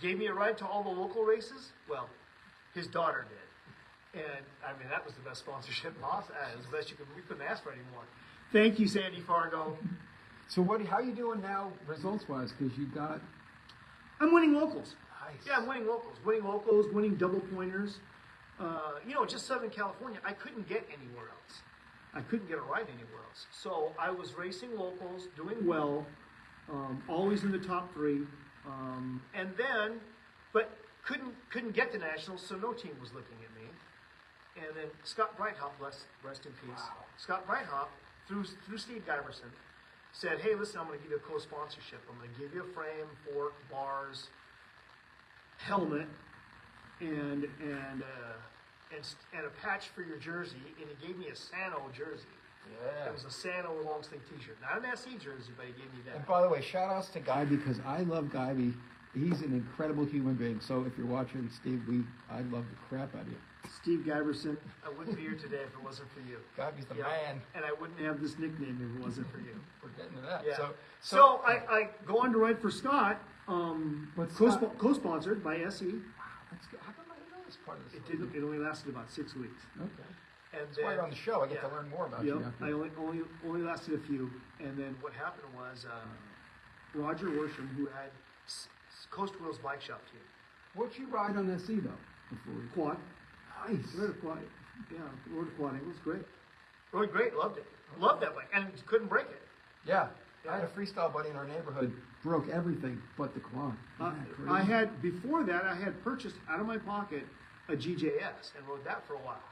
gave me a ride to all the local races. Well, his daughter did. And, I mean, that was the best sponsorship possible. It was the best we couldn't ask for anymore. Thank you, Sandy Fargo. So how you doing now, results-wise? Because you got I'm winning locals. Nice. Yeah, I'm winning locals, winning double pointers. Just Southern California, I couldn't get anywhere else. I couldn't get a ride anywhere else. So I was racing locals, doing well, always in the top 3, but couldn't get to nationals, so no team was looking at me. And then Scott Breithaupt, rest in peace. Wow. Scott Breithaupt, through Steve Giverson, said, "Hey, listen, I'm going to give you a co-sponsorship. I'm going to give you a frame, fork, bars, helmet, and a patch for your jersey." And he gave me a Sano jersey. Yeah. It was a Sano long sleeve T-shirt, not an SE jersey, but he gave me that. And by the way, shout outs to Guy. Guy because I love Guy. He's an incredible human being. So if you're watching, Steve, I love the crap out of you. Steve Giverson. I wouldn't be here today if it wasn't for you. Guy's the Yeah. man. And I wouldn't have this nickname if it wasn't for you. We're getting to that. Yeah. So I go on to ride for Scott, What's Scott? co-sponsored by SE. that's good. How come I didn't know this part of this? It only lasted about 6 weeks. Okay. And That's why you're on the show. I get to yeah. learn more about Yep. you. I only lasted a few. And then what happened was Roger Worsham, who had Coast Wheels bike shop team, What'd you ride on SE though? Before we... quad. Nice. Rode a quad. Yeah, rode a quad. It was great. Rode great. Loved it. Loved that bike, and couldn't break it. Yeah. I had a freestyle buddy in our neighborhood. Broke everything but the quad. Isn't that crazy? I had before that. I had purchased out of my pocket a GJS and rode that for a while,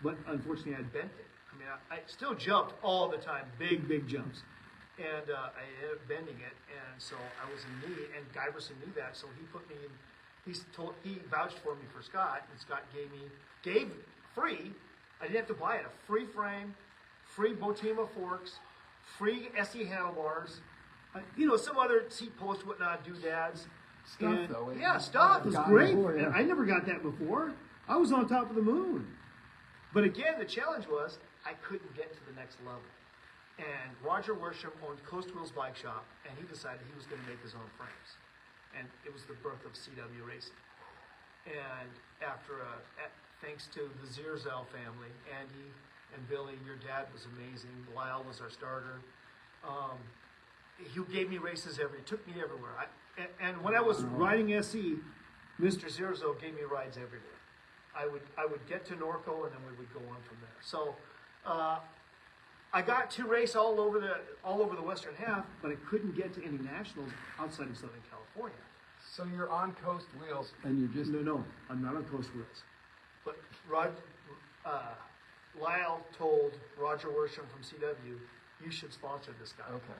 but unfortunately I bent it. I mean, I still jumped all the time, big jumps, and I ended up bending it, and so I was in knee. And Giverson knew that, so he put me in. He vouched for me for Scott, and Scott gave free. I didn't have to buy it. A free frame, free Botima forks, free SE handlebars. Some other seat post, whatnot, doodads. Stuff, And- though. Yeah, stuff. It was Gotten great. before, yeah. I never got that before. I was on top of the moon. But again, the challenge was I couldn't get to the next level. And Roger Worsham owned Coast Wheels Bike Shop, and he decided he was going to make his own frames. And it was the birth of CW Racing. And thanks to the Zierzel family, Andy and Billy, your dad was amazing. Lyle was our starter. He gave me races took me everywhere. And when I was riding SE, Mr. Zierzo gave me rides everywhere. I would get to Norco, and then we would go on from there. So I got to race all over the western half, but I couldn't get to any nationals outside of Southern California. So you're on Coast Wheels. And you're just... No, I'm not on Coast Wheels. But Lyle told Roger Worsham from CW, "You should sponsor this guy." Okay.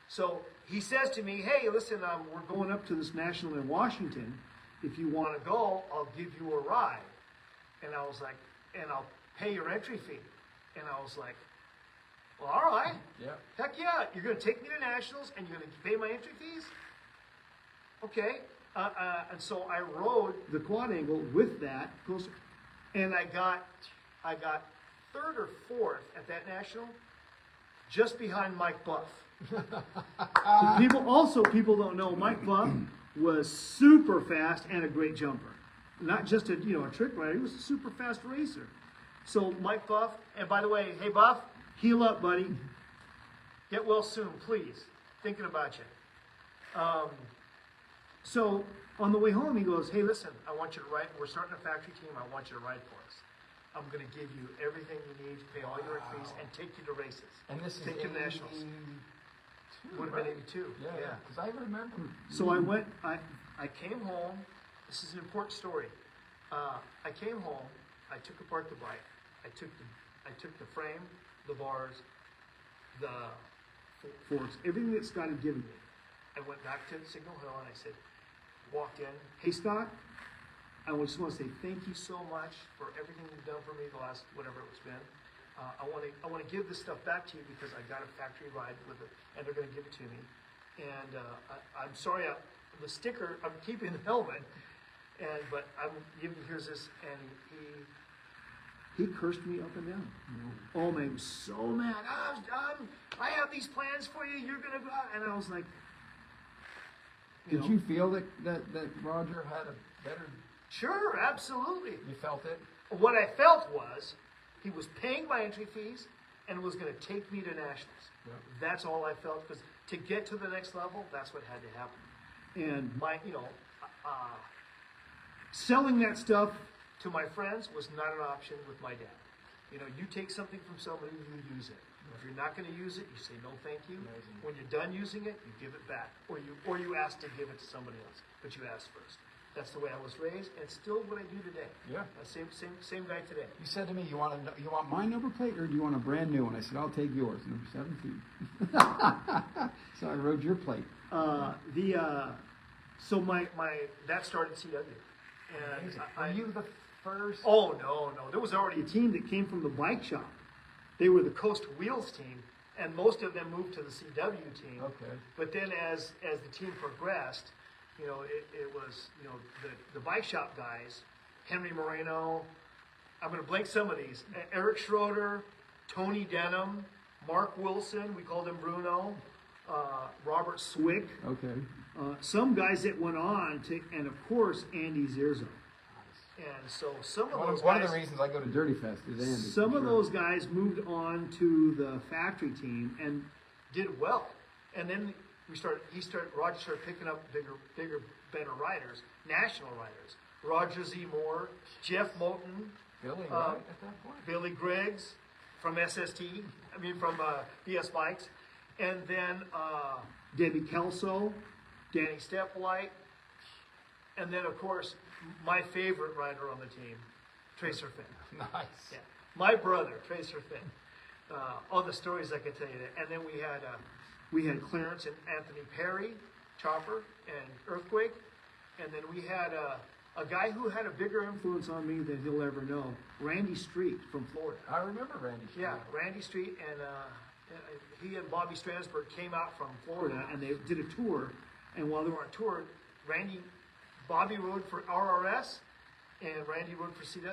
So he says to me, "Hey, listen, we're going up to this national in Washington. If you want to go, I'll give you a ride." And I was like, "And I'll pay your entry fee." And I was like, "Well, all right. Yeah. Heck yeah. You're going to take me to nationals and you're going to pay my entry fees?" Okay. And so I rode the quad angle with that, and I got third or fourth at that national, just behind Mike Buff. People don't know Mike Buff was super fast and a great jumper. Not just a trick rider, he was a super fast racer. So Mike Buff, and by the way, hey Buff, heal up, buddy. Get well soon, please. Thinking about you. So on the way home, he goes, "Hey, listen, I want you to ride. We're starting a factory team. I want you to ride for us. I'm going to give you everything you need, pay all your fees, and take you to races. And this is Take you to nationals." 82, Would have been 82. Yeah. Because I remember. So I went. I came home. This is an important story. I came home. I took apart the bike. I took the frame, the bars, the forks, everything that Scott had given me. I went back to Signal Hill and I said, walked in, "Hey Scott, I just want to say thank you so much for everything you've done for me the last whatever it's been. I want to give this stuff back to you because I got a factory ride with it, and they're going to give it to me. And I'm sorry the sticker, I'm keeping the helmet, but I'm giving, here's this, and he cursed me up and down. Oh man, he was so mad. I have these plans for you. You're gonna go out, and I was like, Did you feel that Roger Roger had a better. sure, absolutely. You felt it. What I felt was he was paying my entry fees and was going to take me to nationals. Yeah. That's all I felt, because to get to the next level, that's what had to happen. And selling that stuff to my friends was not an option with my dad. You take something from somebody, you use it. If you're not going to use it, you say no, thank you. Amazing. When you're done using it, you give it back, or you ask to give it to somebody else, but you ask first. That's the way I was raised, and still what I do today. Yeah. Same guy today. You said to me, you want my number plate, or do you want a brand new one? I said, I'll take yours, number 17. So I rode your plate. So my that started CW, and Were you the first? Oh no, there was already a team that came from the bike shop. They were the Coast Wheels team, and most of them moved to the CW team. Okay. But then as the team progressed, it was the bike shop guys, Henry Moreno. I'm going to blank some of these. Eric Schroeder, Tony Denham, Mark Wilson. We called him Bruno. Robert Swick. Okay. Some guys that went on to, and of course Andy Zierzo. And so some of those One guys, of the reasons I go to Dirty Fest is Andy. some for of sure. those guys moved on to the factory team and did well. And then Roger started picking up bigger, better riders, national riders. Roger Z. Moore, Jeff Moten, Billy, right, at that point. Billy Griggs from from BS Bikes. And then Debbie Kelso, Danny Steppolite, and then of course my favorite rider on the team, Tracer Finn. Nice. Yeah, my brother, Tracer Finn. All the stories I could tell you. And then we had Clarence and Anthony Perry, Chopper, and Earthquake, and then we had a guy who had a bigger influence on me than he'll ever know, Randy Street from Florida. I remember Randy. Yeah, Randy Street, and he and Bobby Strasburg came out from Florida, and they did a tour. And while they were on tour, Bobby rode for RRS, and Randy rode for CW.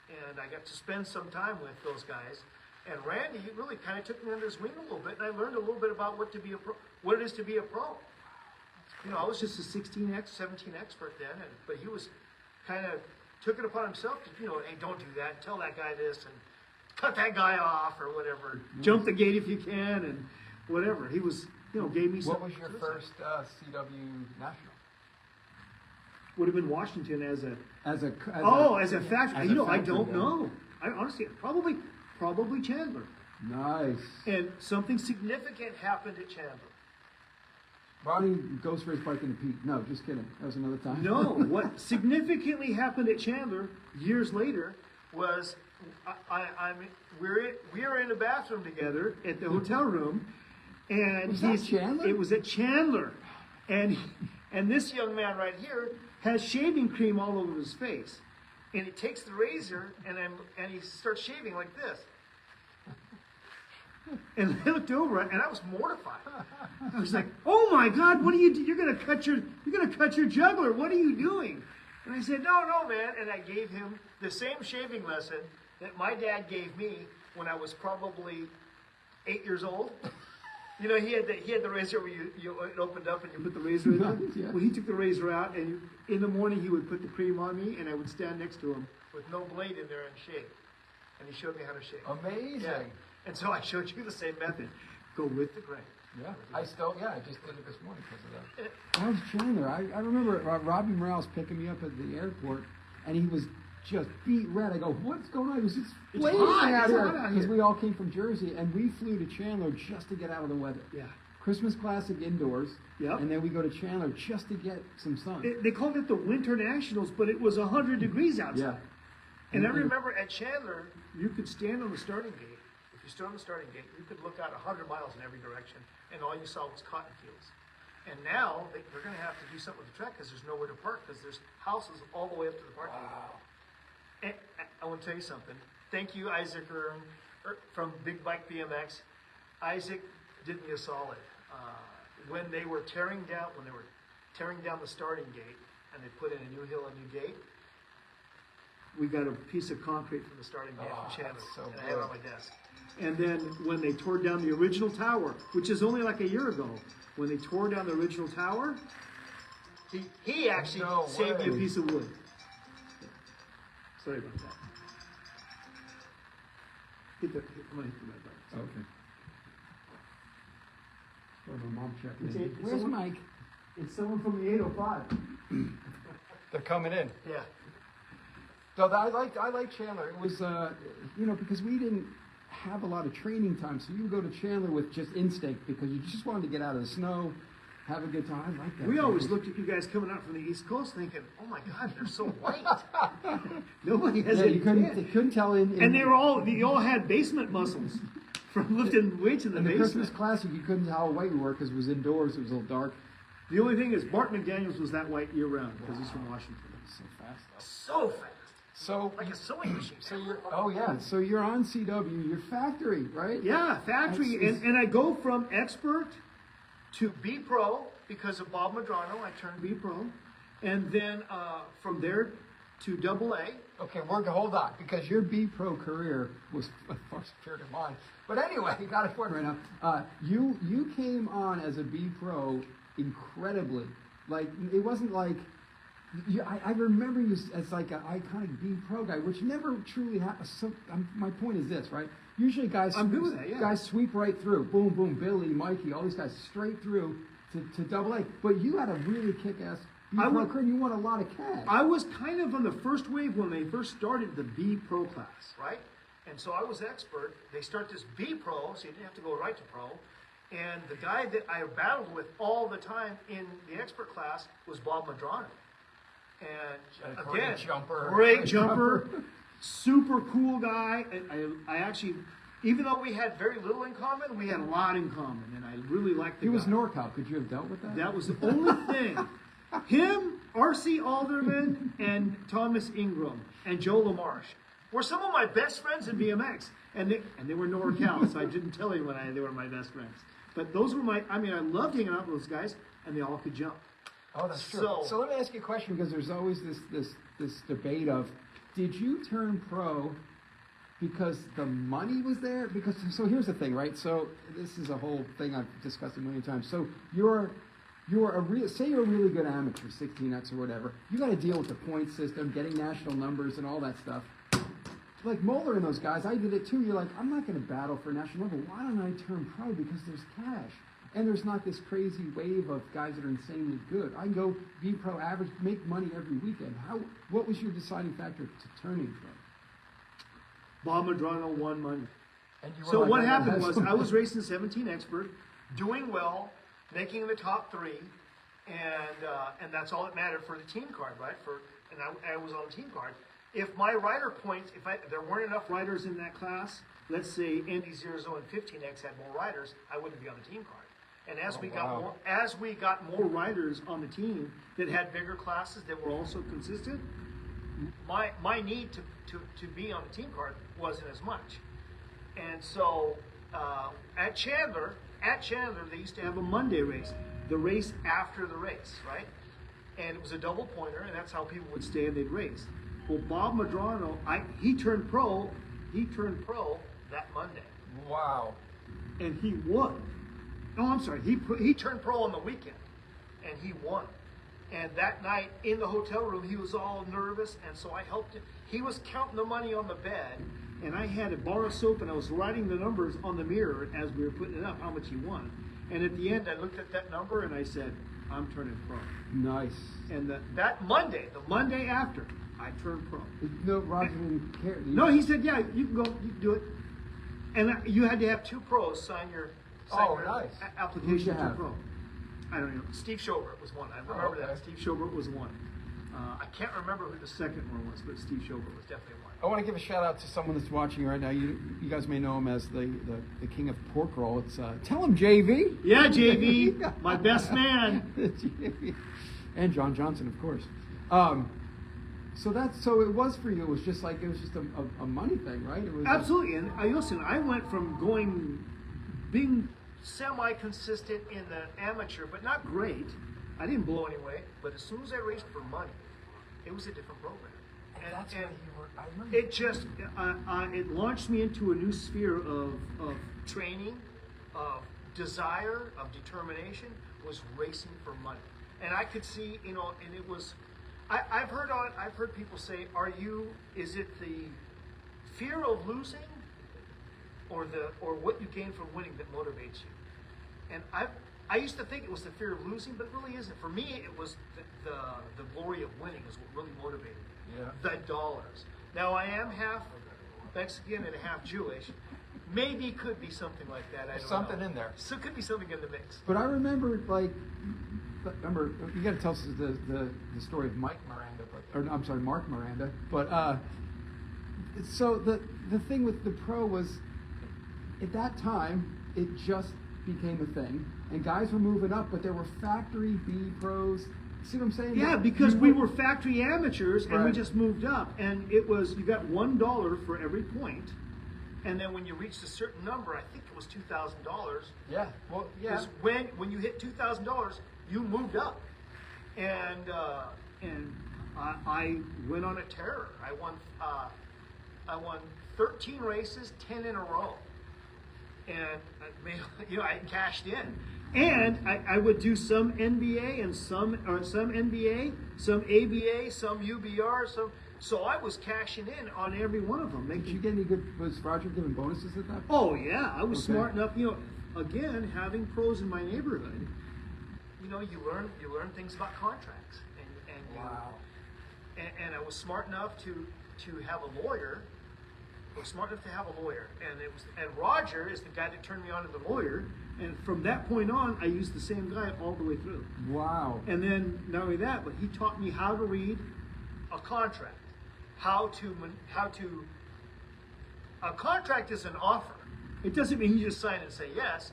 And I got to spend some time with those guys. And Randy really kind of took me under his wing a little bit, and I learned a little bit about what it is to be a pro. I was just a 16X, 17 expert then, but he was kind of took it upon himself to, hey, don't do that, tell that guy this, and cut that guy off, or whatever. Jump the gate if you can, and whatever. He was, gave me some. What was your first CW national? Would have been Washington as a factory. as a I factory don't guy. know. I honestly, probably Chandler. Nice. And something significant happened at Chandler. Ronnie Ghost Race bike in the Pete. No, just kidding. That was another time. No, what significantly happened at Chandler years later was we are in a bathroom together at the hotel room, and Was that Chandler? It was at Chandler, and this young man right here has shaving cream all over his face, and he takes the razor and he starts shaving like this. And I looked over and I was mortified. I was like, "Oh my God, what are you do? You're gonna cut your jugular. What are you doing?" And I said, "No, man." And I gave him the same shaving lesson that my dad gave me when I was probably 8 years old. He had the razor where it opened up and you put the razor in there. Yeah. Well, he took the razor out, and in the morning he would put the cream on me, and I would stand next to him with no blade in there and shave. And he showed me how to shave. Amazing. Yeah. And so I showed you the same method. Go with the grain. Yeah. I just did it this morning because of that. That was Chandler. I remember Robbie Morales picking me up at the airport, and he was just beat red. I go, "What's going on?" He was just blazing hot. out It's here hot out because here. we all came from Jersey, and we flew to Chandler just to get out of the weather. Yeah. Christmas Classic indoors. Yep. And then we go to Chandler just to get some sun. They called it the Winter Nationals, but it was 100 degrees outside. Yeah. And I remember at Chandler, you could stand on the starting gate. If you stood on the starting gate, you could look out 100 miles in every direction, and all you saw was cotton fields. And now they're going to have to do something with the track because there's nowhere to park because there's houses all the way up to the parking lot. And I want to tell you something. Thank you, Isaac from Big Bike BMX. Isaac did me a solid. When they were tearing down, tearing down the starting gate, and they put in a new hill, a new gate. We got a piece of concrete from the starting gate from Chandler, that's so and I had it on my good. desk. And then when they tore down the original tower, which is only like a year ago, when they tore down the original tower, he actually No saved me a way. piece of wood. Sorry about that. I'm gonna hit the red button. Okay. Oh, my mom checking It's in. it's Where's someone- Mike? It's someone from the 805. They're coming in. Yeah. So I like Chandler. It was, because we didn't have a lot of training time, so you would go to Chandler with just instinct because you just wanted to get out of the snow, have a good time. I like that. We always looked at you guys coming out from the East Coast thinking, oh my God, they're so white. Nobody has Yeah, any you couldn't, tan. they couldn't tell in. And they all had basement muscles from lifting weights in the in the basement. Christmas Classic, you couldn't tell how white we were because it was indoors. It was a little dark. The only thing is Bart McDaniels was that white year round because he's from Washington. So fast. So fast. So Like a sewing machine. so you're oh yeah. Yeah, so you're on CW, your factory, right? Yeah, factory. That's- And I go from expert to B Pro because of Bob Madrano. I turned B Pro. And then from there to double A. Okay, hold on because Your B Pro career was far superior to mine. But anyway, you got it for right now. You came on as a B Pro incredibly. Like it wasn't like I remember you as like an iconic B Pro guy, which never truly happened. So my point is this, right? Usually guys, I'm good with that, yeah. guys sweep right through. Boom, boom, Billy, Mikey, all these guys straight through to double A. But you had a really kick-ass B I Pro would- career, and you won a lot of cash. I was kind of on the first wave when they first started the B Pro class, right? And so I was expert. They start this B Pro, so you didn't have to go right to Pro. And the guy that I battled with all the time in the expert class was Bob Madrano. And A great again, jumper. great jumper, super cool guy. I actually, even though we had very little in common, we had a lot in common, and I really liked the he guy. was NorCal. Could you have dealt with that? That was the only thing. Him, R.C. Alderman, and Thomas Ingram, and Joe LaMarche were some of my best friends in BMX. And they were NorCal, so I didn't tell anyone they were my best friends. But those were I loved hanging out with those guys, and they all could jump. Oh, that's true. So- So let me ask you a question. Because there's always this debate of, did you turn pro because the money was there? Because so here's the thing, right? So this is a whole thing I've discussed a million times. So say you're a really good amateur, 16X or whatever. You got to deal with the point system, getting national numbers, and all that stuff. Like Moeller and those guys, I did it too. You're like, I'm not going to battle for national number. Why don't I turn pro? Because there's cash. And there's not this crazy wave of guys that are insanely good. I can go be pro average, make money every weekend. What was your deciding factor to turning pro? Bob Madrano won money. And you were So like, what "Oh, happened that's- was I was racing 17 expert, doing well, making the top three, and that's all that mattered for the team card, right? And I was on the team card. If my rider points, if there weren't enough riders in that class, let's say Andy Zero and 15X had more riders, I wouldn't be on the team card. And as we got more riders on the team that had bigger classes that were also consistent, my need to be on the team card wasn't as much. And so at Chandler, they used to have a Monday race, the race after the race, right? And it was a double pointer, and that's how people would stay and they'd race. Well, Bob Madrano, he turned pro that Monday, Wow. and he won. No, I'm sorry, he turned pro on the weekend, and he won. And that night in the hotel room, he was all nervous, and so I helped him. He was counting the money on the bed, and I had a bar of soap, and I was writing the numbers on the mirror as we were putting it up, how much he won. And at the end, I looked at that number, and I said, I'm turning pro. Nice. And the Monday after, I turned pro. No, Roger didn't care. No, he said, yeah, you can go, you can do it. And you had to have two pros sign your Nice. Who'd application you to have? pro. I don't know. Steve Schobert was one. I remember okay. that. Steve Schobert was one. I can't remember who the second one was, but Steve Schobert was definitely one. I want to give a shout out to someone that's watching right now. You guys may know him as the king of pork roll. It's tell him JV. Yeah, JV, my best man. JV. And John Johnson, of course. So it was for you. It was just a money thing, right? It was Absolutely. And I went from being semi-consistent in the amateur, but not great, I didn't blow any weight, but as soon as I raced for money, it was a different program. And that's and what you were, I remember. it just it launched me into a new sphere of training, of desire, of determination. Was racing for money, and I could see, and it was. I've heard people say, is it the fear of losing, or what you gain from winning that motivates you? And I used to think it was the fear of losing, but it really isn't. For me, it was the glory of winning is what really motivated me. Yeah. The dollars. Now I am half Mexican and half Jewish. Maybe could be something like that. I don't Something know. in there. So it could be something in the mix. But I remember, you got to tell us the story of Mark Miranda. But so the thing with the pro was, at that time, it just became a thing, and guys were moving up, but there were factory B pros. See what I'm saying? Yeah, because we were factory amateurs and we Right. just moved up, and it was, you got $1 for every point. And then when you reached a certain number, I think it was $2,000. Yeah. Well, yeah. Because when you hit $2,000, you moved up, and I went on a terror. I won 13 races, 10 in a row, and I cashed in. And I would do some NBA and some NBA, some ABA, some UBR, so I was cashing in on every one of them. Did you get any good? Was Roger giving bonuses at that point? Oh yeah, I was Okay. smart enough. Again, having pros in my neighborhood. You learn things about contracts, Wow. and I was smart enough to have a lawyer. And Roger is the guy that turned me on to the lawyer, and from that point on, I used the same guy all the way through. Wow. And then not only that, but he taught me how to read. a contract, a contract is an offer. It doesn't mean You just sign it and say yes.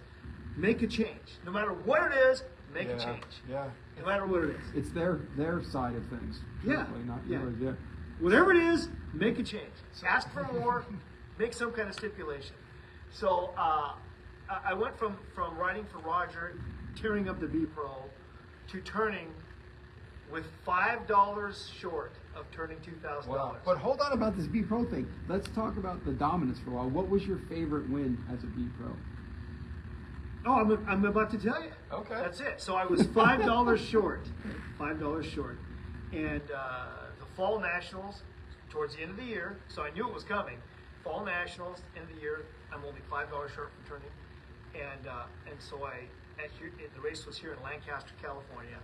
make a change. No matter what it is, make Yeah. a change. Yeah. No matter what it is. It's their side of things. Yeah. truthfully, not Yeah. yours. Yeah. Whatever it is, Make a change. Ask for more. Make some kind of stipulation. So I went from riding for Roger, tearing up the B Pro. to turning with $5 short of turning $2,000. Wow. But hold on about this B Pro thing. Let's talk about the dominance for a while. What was your favorite win as a B Pro? Oh, I'm about to tell you. Okay. That's it. So I was $5 short. $5 short. And the Fall Nationals, towards the end of the year, so I knew it was coming. Fall Nationals, end of the year, I'm only $5 short from turning. And so the race was here in Lancaster, California.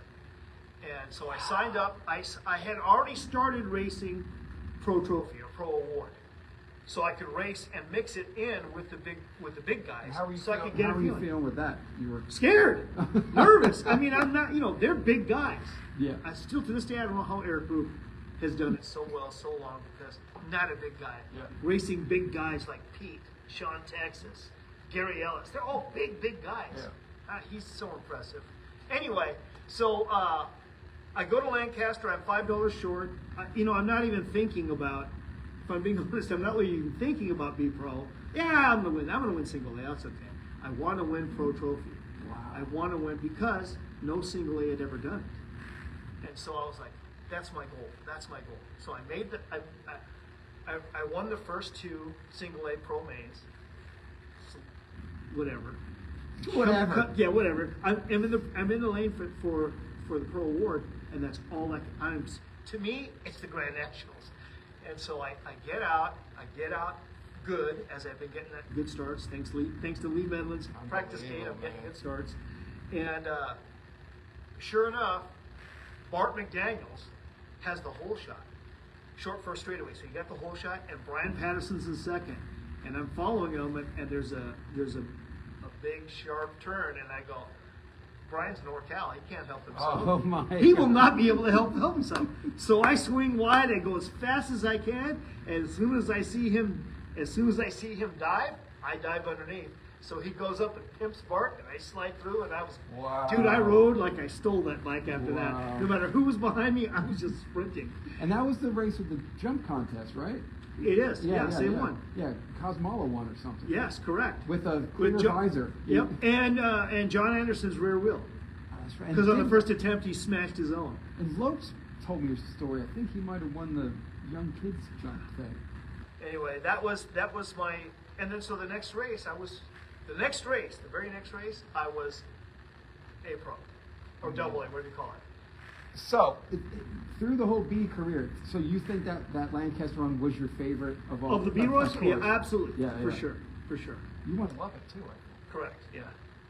And so I signed up. I had already started racing Pro Trophy or Pro Award, so I could race and mix it in with the big guys. How were you so I feeling? could get How a were you feeling. feeling with that? You were Scared, nervous. I mean, I'm not. They're big guys. Yeah. I still to this day I don't know how Eric Roop has done it. so well so long because I'm not a big guy. Yeah. Racing big guys like Like Pete, Sean Texas, Gary Ellis. They're all big guys. Yeah. He's so impressive. Anyway, so I go to Lancaster. I'm $5 short. I'm not even thinking about. If I'm being honest, I'm not really even thinking about B Pro. Yeah, I'm gonna win. I'm gonna win single A. That's okay. I want to win Pro Trophy. Wow. I want to win because no single A had ever done it. And so I was like, that's my goal. That's my goal. So I made I won the first two single A pro mains. So Whatever. Whatever. Yeah, whatever. I'm in the lane for the Pro Award, and that's all to me, it's the Grand Nationals. And so I get out good, as I've been getting that good starts. Thanks to Lee Medlin's practice gate. I'm Unbelievable, getting man. good starts. And sure enough, Bart McDaniels has the whole shot. Short first straightaway. So you got the whole shot, and Brian Patterson's in second, and I'm following him, and there's a big sharp turn, and I go, Brian's NorCal, he can't help himself. Oh my. he will God. not be able to help himself. So I swing wide, I go as fast as I can, and as soon as I see him dive, I dive underneath. So he goes up and pimps Bart, and I slide through, and I was, Wow. Dude, I rode like I stole that bike after Wow. that. No matter who was behind me, I was just sprinting. And that was the race with the jump contest, right? It is, yeah, same one. Yeah, Cosmolo won or something. Yes, correct. With a With clear visor. Yep, and John Anderson's rear wheel. That's right. Because on the Tim- first attempt, he smashed his own. And Lopes told me a story. I think he might have won the young kids jump thing. Anyway, that was my, and then so the next race, the very next race, I was A Pro, or double A, what do you call it? So, Through the whole B career, so you think that Lancaster run was your favorite of all? Of the B rows? course. Yeah, absolutely. Yeah, For yeah. sure. For sure. You I want love it too, I think. Correct, yeah.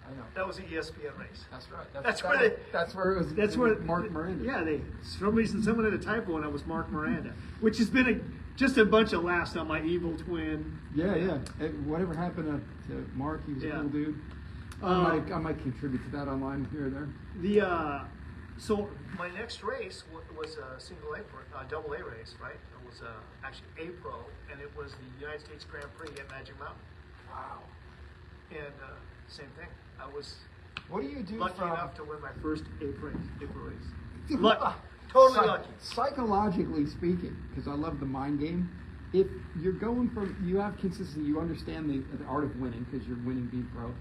I know. That was an ESPN race. That's right. That's where they, That's where it was. That's it where was Mark Miranda. Yeah, for some reason someone had a typo and I was Mark Miranda, which has been just a bunch of laughs on my evil twin. Yeah. Whatever happened to Mark, he was a Yeah. cool dude. I might contribute to that online here or there. So my next race was a double A race, right? It was actually A Pro, and it was the United States Grand Prix at Magic Mountain. Wow. And same thing. I was What do you do lucky from enough to win my first April race. lucky. Totally Psych- lucky. Psychologically speaking, because I love the mind game, if you're going from, you have consistency, you understand the art of winning because you're winning B Pro,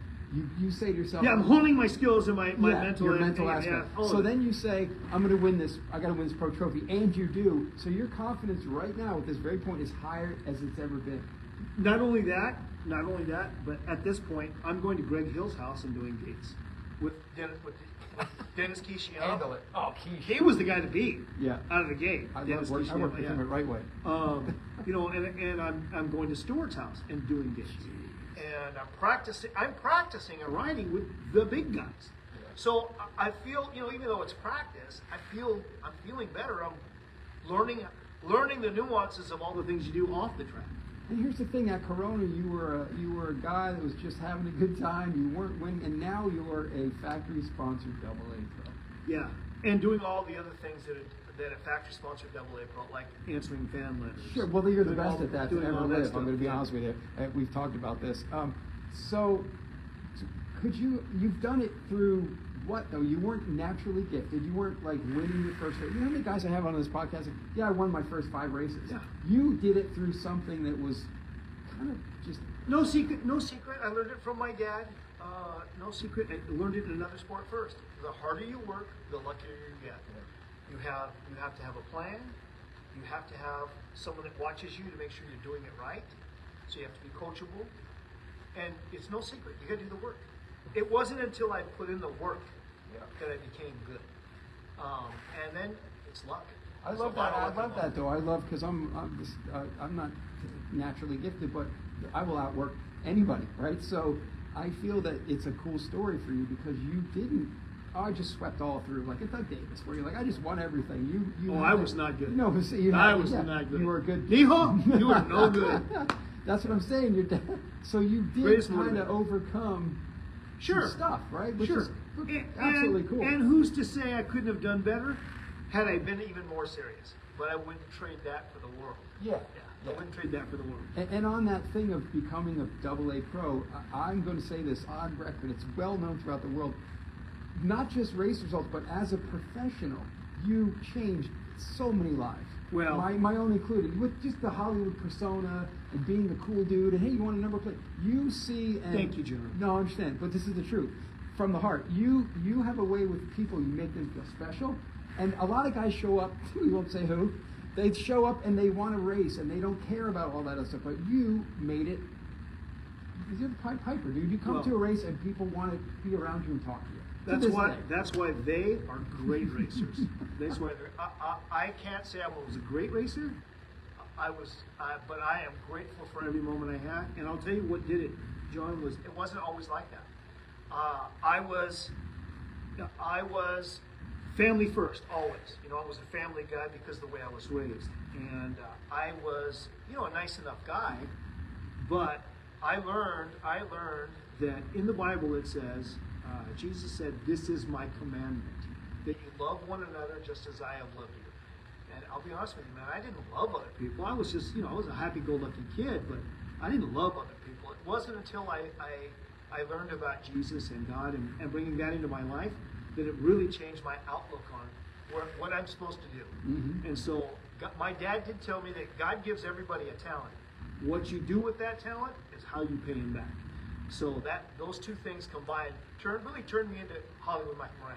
you say to yourself, Yeah, I'm honing my skills and my mental your and- mental yeah, aspect. all of So it. then you say, I'm going to win this, I got to win this pro trophy, and you do. So your confidence right now at this very point is higher as it's ever been. Not only that, but at this point, I'm going to Greg Hill's house and doing gates. With Dennis Kishiano. handle it? Oh, Keish. He was the guy to beat. Yeah. Out of the gate. I Dennis work with Kishiano, him yeah. the right way. And I'm going to Stewart's house and doing gates. And I'm practicing And riding with the big guys. So I feel, even though it's practice, I'm feeling better. I'm learning the nuances of all All the things you do off the track. And here's the thing: at Corona, you were a guy that was just having a good time. You weren't winning, and now you're a factory-sponsored double A pro. Yeah. and doing all the other things that a factory sponsored double A pro, like Answering fan letters. Sure. Well, you're the Doing best all- at that to doing ever all that live. stuff, I'm going to be yeah. honest with you. We've talked about this. So, could you've done it through what though? You weren't naturally gifted. You weren't like winning your first race. You know how many guys I have on this podcast? Like, yeah, I won my first 5 races. Yeah. You did it through something that was kind of just. no secret. I learned it from my dad. No secret. I learned it in another sport first. The harder you work, the luckier you get. You have to have a plan. You have to have someone that watches you to make sure you're doing it right. So you have to be coachable. And it's no secret. You got to do the work. It wasn't until I put in the work that I became good. And then it's luck. I It's love a that. lot of I luck love that involved. though. I love because I'm not naturally gifted, but I will outwork anybody, right? So I feel that it's a cool story for you because you didn't. I just swept all through like it's like Davis, where you're like I just won everything. You. Oh, I was not good. No, but see, you I had- was yeah, not good. You were good. Mijo, you were no good. That's what I'm saying. You're so you did Greatest kind of motivator. overcome Sure. some stuff, right? Which Sure. is absolutely cool. And who's to say I couldn't have done better? Had I been even more serious, but I wouldn't trade that for the world. Yeah. I wouldn't trade that for the world. And on that thing of becoming a double A pro, I'm going to say this on record. It's well known throughout the world. Not just race results, but as a professional, you changed so many lives. Well- my own included. With just the Hollywood persona and being the cool dude, and hey, you want a number plate? You see, and Thank you, John. No, I understand, but this is the truth. From the heart, you have a way with people. You make them feel special, and a lot of guys show up. We won't say who. They show up and they want to race and they don't care about all that other stuff. But you made it. You're the Pied Piper, dude. You come Well- to a race and people want to be around you and talk to you. To That's this why. day. That's why they are great racers. That's why I can't say I I was was a great racer. but I am grateful for For every moment I had, and I'll tell you what did it. John was. It wasn't always like that. I was family first, always. I was a family guy because of the way I was raised. And I was, a nice enough guy, but I learned That in the Bible it says, Jesus said, "This is my commandment." that you love one another just as I have loved you. And I'll be honest with you, man, I didn't love other people. People, I was just, I was a happy-go-lucky kid, but I didn't love Love other people. It wasn't until I learned about Jesus and God and bringing that into my life that it really changed. changed my outlook on what I'm supposed to do. Mhm. And so, My dad did tell me that God gives everybody a talent. what you do with That talent is how you pay him back. So those two things combined really turned me into Hollywood Mike Moran.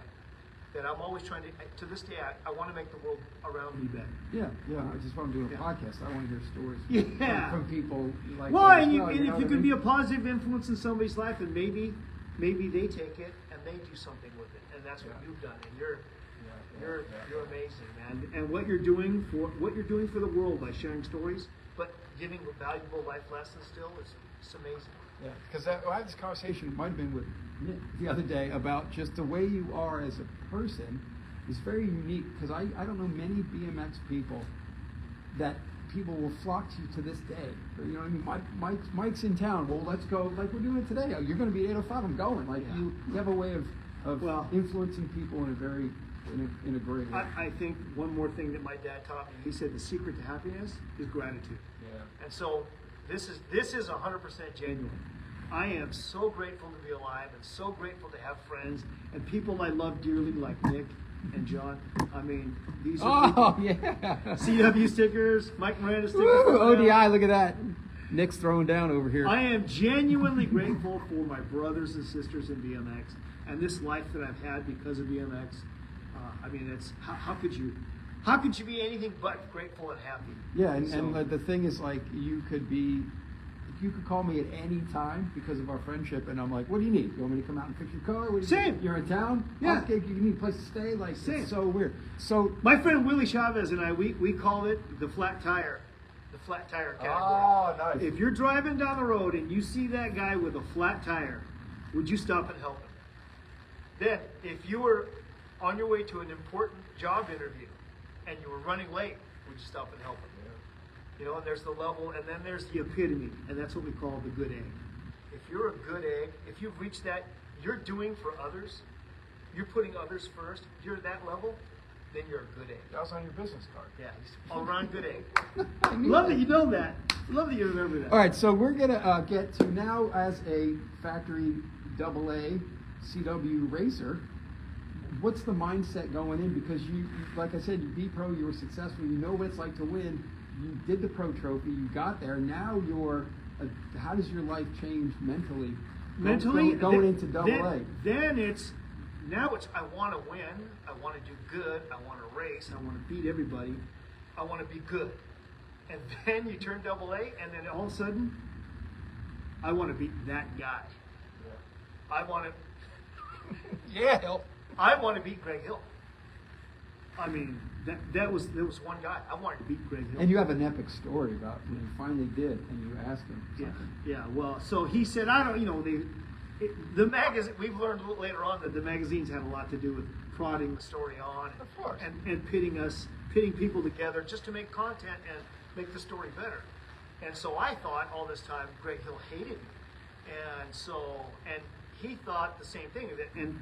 that I'm always trying to this day, I want to make the world around me better. Yeah. I just want to do a podcast. I want to hear stories Yeah. from people like Well, that. and, No, and you know if what you I could mean? be a positive influence in somebody's life, and maybe they Take it and they do something with it, and that's what you've done, and you're amazing, man. and what you're doing for the world by sharing stories. But giving valuable life lessons still is it's amazing. Yeah, because I had this conversation, it might have been with Nick the other day, about just the way you are as a person is very unique. Because I don't know many BMX people that people will flock to you to this day. You know what I mean? Mike's in town. Well, let's go like we're doing it today. You're going to be at 8:05. I'm going. Like you have a way of influencing people in a very in a great way. I think one more thing that my dad taught me. He said the secret to happiness is gratitude. Yeah. And so this is 100% genuine. I am so grateful to be alive and so grateful to have friends And people I love dearly, like Nick and John. I mean, these are Oh people. yeah. CW stickers, Mike Miranda stickers. Woo, ODI. Look at that. Nick's throwing down over here. I am genuinely grateful for my brothers and sisters in BMX and this life that I've had because of BMX. I mean, it's how could you be anything but grateful and happy. Yeah, and So- the thing is, like, you could call me at any time because of our friendship, and I'm like, what do you need? You want me to come out and fix your car? What do you Same. need? You're in town? Yeah. Okay, you need a place to stay? Like, Same. it's so weird. So, My friend Willie Chavez and I, we called it the flat tire. The flat tire category. Oh, nice. If you're driving down the road and you see that guy with a flat tire, would you stop And help him. Then, if you were on your way to an important job interview and you were running late, would you stop and help him? You know, and there's the level, and then there's the epitome? And that's what we call the good egg. if you're a good egg, if you've reached that, you're doing for others, you're putting others first, you're at that level, then you're a good egg. That was on your business card. Yeah, he's all around good egg. Love that you know that. Love that you remember that. all right, so we're going to get to now as a factory AA CW racer. What's the mindset going in? Because you, like I said, you beat pro, you were successful, you know what it's like to win. You did the pro trophy, you got there. Now how does your life change mentally? Mentally, going into AA. Then it's, Now I want to win, I want to do good, I want to race, I want to beat everybody. I want to be good. And then you turn AA, and then All of a sudden, I want to beat that guy. I want to Yeah, help. beat Greg Hill. I mean, that was There was one guy I wanted to beat. beat Greg Hill. And you have an epic story about when you finally did, and you asked him Yeah, something. yeah. Well, so he said, I don't, The magazine. We've learned a little later on that the magazines had a lot to do with prodding the story on, Of course. and pitting people together. together just to make content and make the story better. And so I thought all this time Greg Hill hated me, and he thought the same thing. And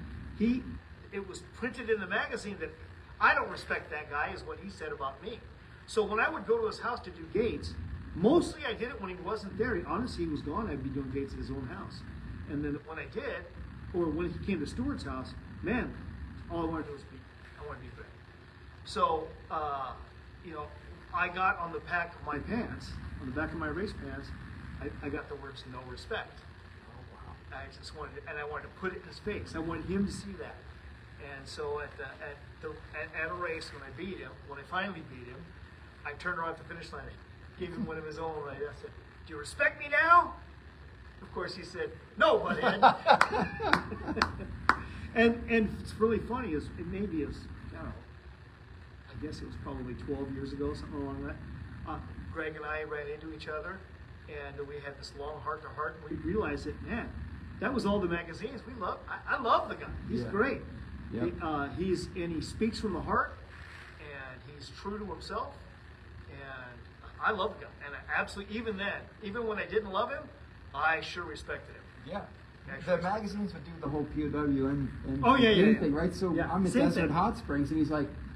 It was printed in the magazine that I don't respect that guy, is what he said about me. So when I would go to his house to do gates, mostly I did it when he wasn't there. Honestly, he was gone. I'd be doing gates at his own house. And then when I did, or when he came to Stewart's house, man, all I wanted to do was I want to be Greg. So, I got on the back of my pants, on the back of my race pants. I got the words "no respect." Oh, wow. I just wanted, and I wanted to put it in his face. I wanted him to see that. And so at a race, when I finally beat him, I turned around at the finish line, I gave him one of his own. I said, "Do you respect me now?" Of course, he said, "No, butthead." And it's really funny is it maybe is I don't know. I guess it was probably 12 years ago, something along that. Greg and I ran into each other, and we had this long heart-to-heart. We realized that, man, that was all the magazines. I love the guy. He's Yeah. great. Yep. He speaks from the heart. And he's true to himself, and I love the guy. And I absolutely, even when I didn't love him, I sure respected him. Yeah. The magazines would do the whole POW and Oh, yeah, yeah, thing, yeah. right? So Yeah, I'm at same Desert thing. Hot Springs, and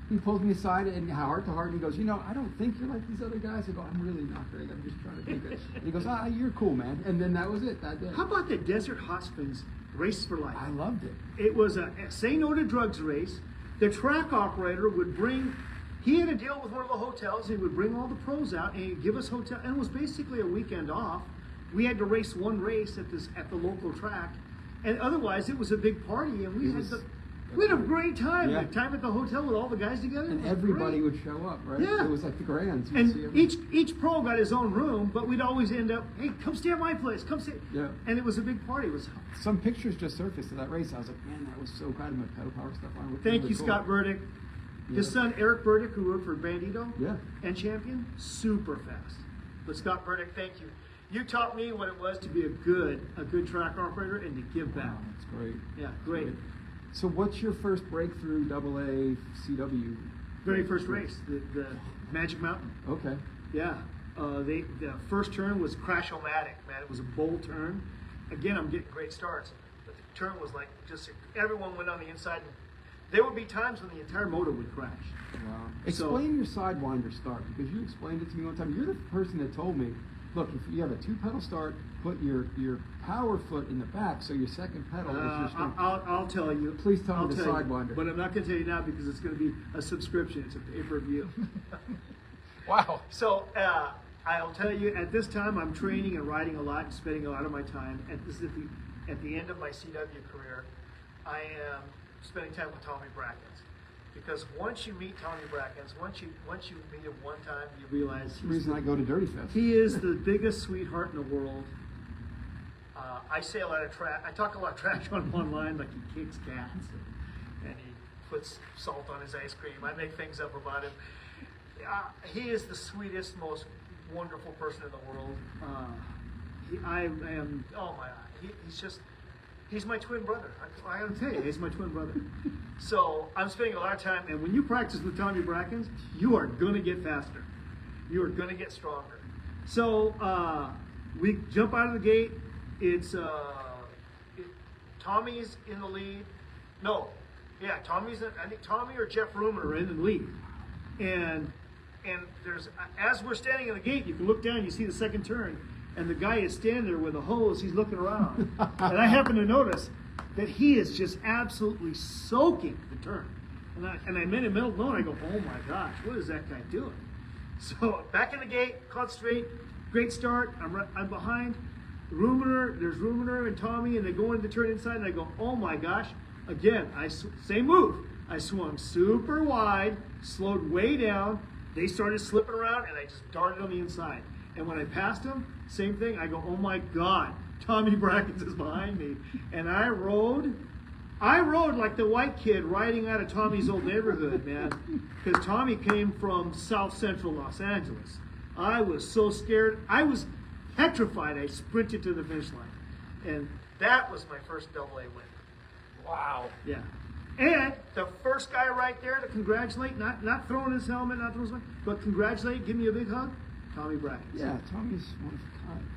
he pulls me aside and heart to heart, and he goes, I don't think you're like these other guys. I go, I'm really not, Greg. I'm just trying to be good. And he goes, you're cool, man. And then that was it that day. How about the Desert Hot Springs Race for Life? I loved it. It was a say no to drugs race. The track operator would bring. He had a deal with one of the hotels. He would bring all the pros out and he'd give us hotel. And it was basically a weekend off. We had to race one race at the local track, and otherwise it was a big party. And we It had was the We had a great time. Yeah. The time at the hotel with all the guys together. And was everybody great. would show up, right? Yeah. It was like the grands. You'd see And everybody. each pro got his own room, but we'd always end up, hey, come stay at my place. Come stay. Yeah. And it was a big party. It was. Some pictures just surfaced of that race. I was like, man, that was so glad my pedal power stuff on. Thank you, Scott Burdick. His Yeah. son Eric Burdick, who rode for Bandito Yeah. and champion, super fast. But Scott Burdick, thank you. You taught me what it was to be a good track operator and to give back. Wow, that's great. Yeah, great. So what's your first breakthrough AA CW? Very first race, the Magic Mountain. Okay. Yeah. The first turn was Crash-O-Matic, man. It was a bold turn. Again, I'm getting great starts. But the turn was like just everyone went on the inside. And there would be times when the entire motor would crash. Wow. Explain your Sidewinder start, because you explained it to me one time. You're the person that told me, look, if you have a 2-pedal start, put your power foot in the back, so your second pedal is your strong. I'll tell you. Please tell me I'll the tell you. Sidewinder. But I'm not going to tell you now because it's going to be a subscription. It's a pay-per-view. Wow. So I'll tell you, at this time, I'm training and riding a lot and spending a lot of my time. And this is at the end of my CW career. I am spending time with Tommy Brackens, because once you meet Tommy Brackens, once you meet him one time, you realize That's the reason I go to Dirty Fest. he is the biggest sweetheart in the world. I say a lot of trash. I talk a lot of trash on him online, like he kicks cats and he puts salt on his ice cream. I make things up about him. He is the sweetest, most wonderful person in the world. I am. Oh my! He's my twin brother. I gotta tell you, he's my twin brother. So I'm spending a lot of time, and when you practice with Tommy Brackens, you are gonna get faster. You are gonna get stronger. So we jump out of the gate. It's Tommy's in the lead. No, yeah, I think Tommy or Jeff Rumer are in the lead. And there's, as we're standing in the gate, you can look down, you see the second turn, and the guy is standing there with a hose. He's looking around, and I happen to notice that he is just absolutely soaking the turn. And I met him middle low, and I go, oh my gosh, what is that guy doing? So back in the gate, concentrate, great start. I'm behind Rumener. There's Rumener and Tommy, and they go into the turn inside, and I go, oh my gosh. Again, same move. I swung super wide, slowed way down. They started slipping around, and I just darted on the inside. And when I passed them, same thing. I go, oh my God, Tommy Brackens is behind me. And I rode like the white kid riding out of Tommy's old neighborhood, man. Because Tommy came from South Central Los Angeles. I was so scared. I was petrified. I sprinted to the finish line. And that was my first AA win. Wow. Yeah. And the first guy right there to congratulate, not throwing his helmet, not throwing his helmet, but congratulate, give me a big hug, Tommy Brackens. Yeah, Tommy's one of a kind.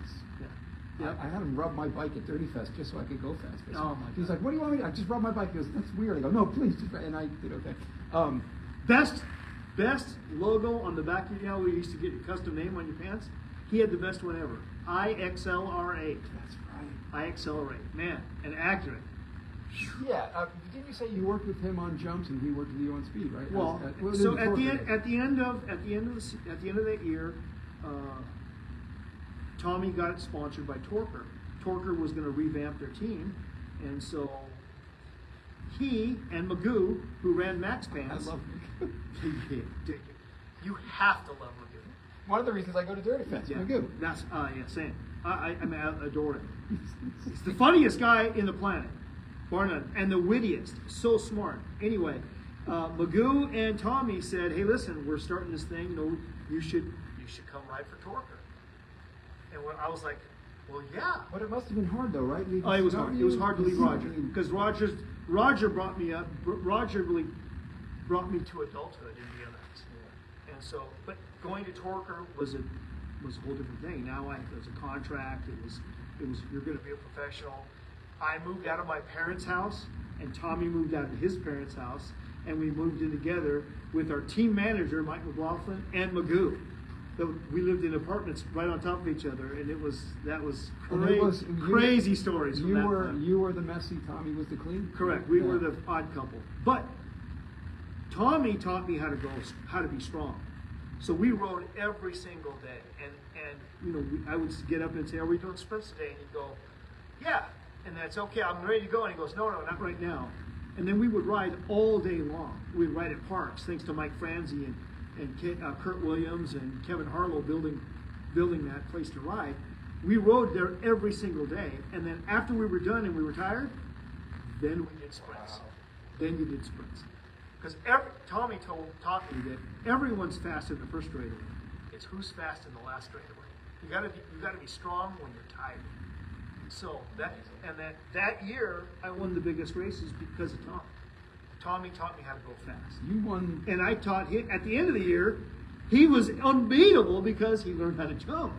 Yeah. I had him rub my bike at Dirty Fest just so I could go fast. Oh, my He's God. like, what do you want me to do? I just rubbed my bike. He goes, that's weird. I go, no, please. And I did okay. Best logo on the back. You know, we used to get your custom name on your pants. He had the best one ever. IXLR8. That's right. iAccelerate. Man, and accurate. Yeah. Didn't you say You worked with him on jumps, and he worked with you on speed, right? Well, so at the end of that year, Tommy got it sponsored by Torker. Torker was going to revamp their team, and so he and Magoo, who ran Max I Pants, love him. you have to love Magoo. One of the reasons I go to Dirty Fest. Yeah, Magoo. that's same. I mean, I adore him. He's the funniest guy in the planet, bar none, and the wittiest. So smart. Anyway, Magoo and Tommy said, "Hey, listen, we're starting this thing. You know, you should come ride for Torker." And when I was like, "Well, yeah." But it must have been hard, though, right? Oh, it was hard. It was hard to leave Roger because Roger brought me up. Roger really brought me to adulthood in BMX. And so, but going to Torker was a whole different thing. Now it was a contract. It was you're going to be a professional. I moved out of my parents' house, and Tommy moved out of his parents' house, and we moved in together with our team manager Mike McLaughlin and Magoo. We lived in apartments right on top of each other, and that was crazy stories. From that time. You were the messy, Tommy was the clean. Correct. We were the odd couple. But Tommy taught me how to be strong. So we rode every single day, and you know, I would get up and say, "Are we doing sprints today?" And he'd go, "Yeah," and that's okay. I'm ready to go. And he goes, "No, not right now. And then we would ride all day long. We'd ride at parks, thanks to Mike Franzi and Kurt Williams and Kevin Harlow building that place to ride. We rode there every single day. And then after we were done and we were tired, then we did sprints. Then you did sprints. Because Tommy taught me that everyone's fast in the first straightaway. It's who's fast in the last straightaway. You gotta be strong when you're tired. So that year I won the biggest races because of Tommy. Tommy taught me how to go fast. You won. And I taught him at the end of the year. He was unbeatable because he learned how to jump.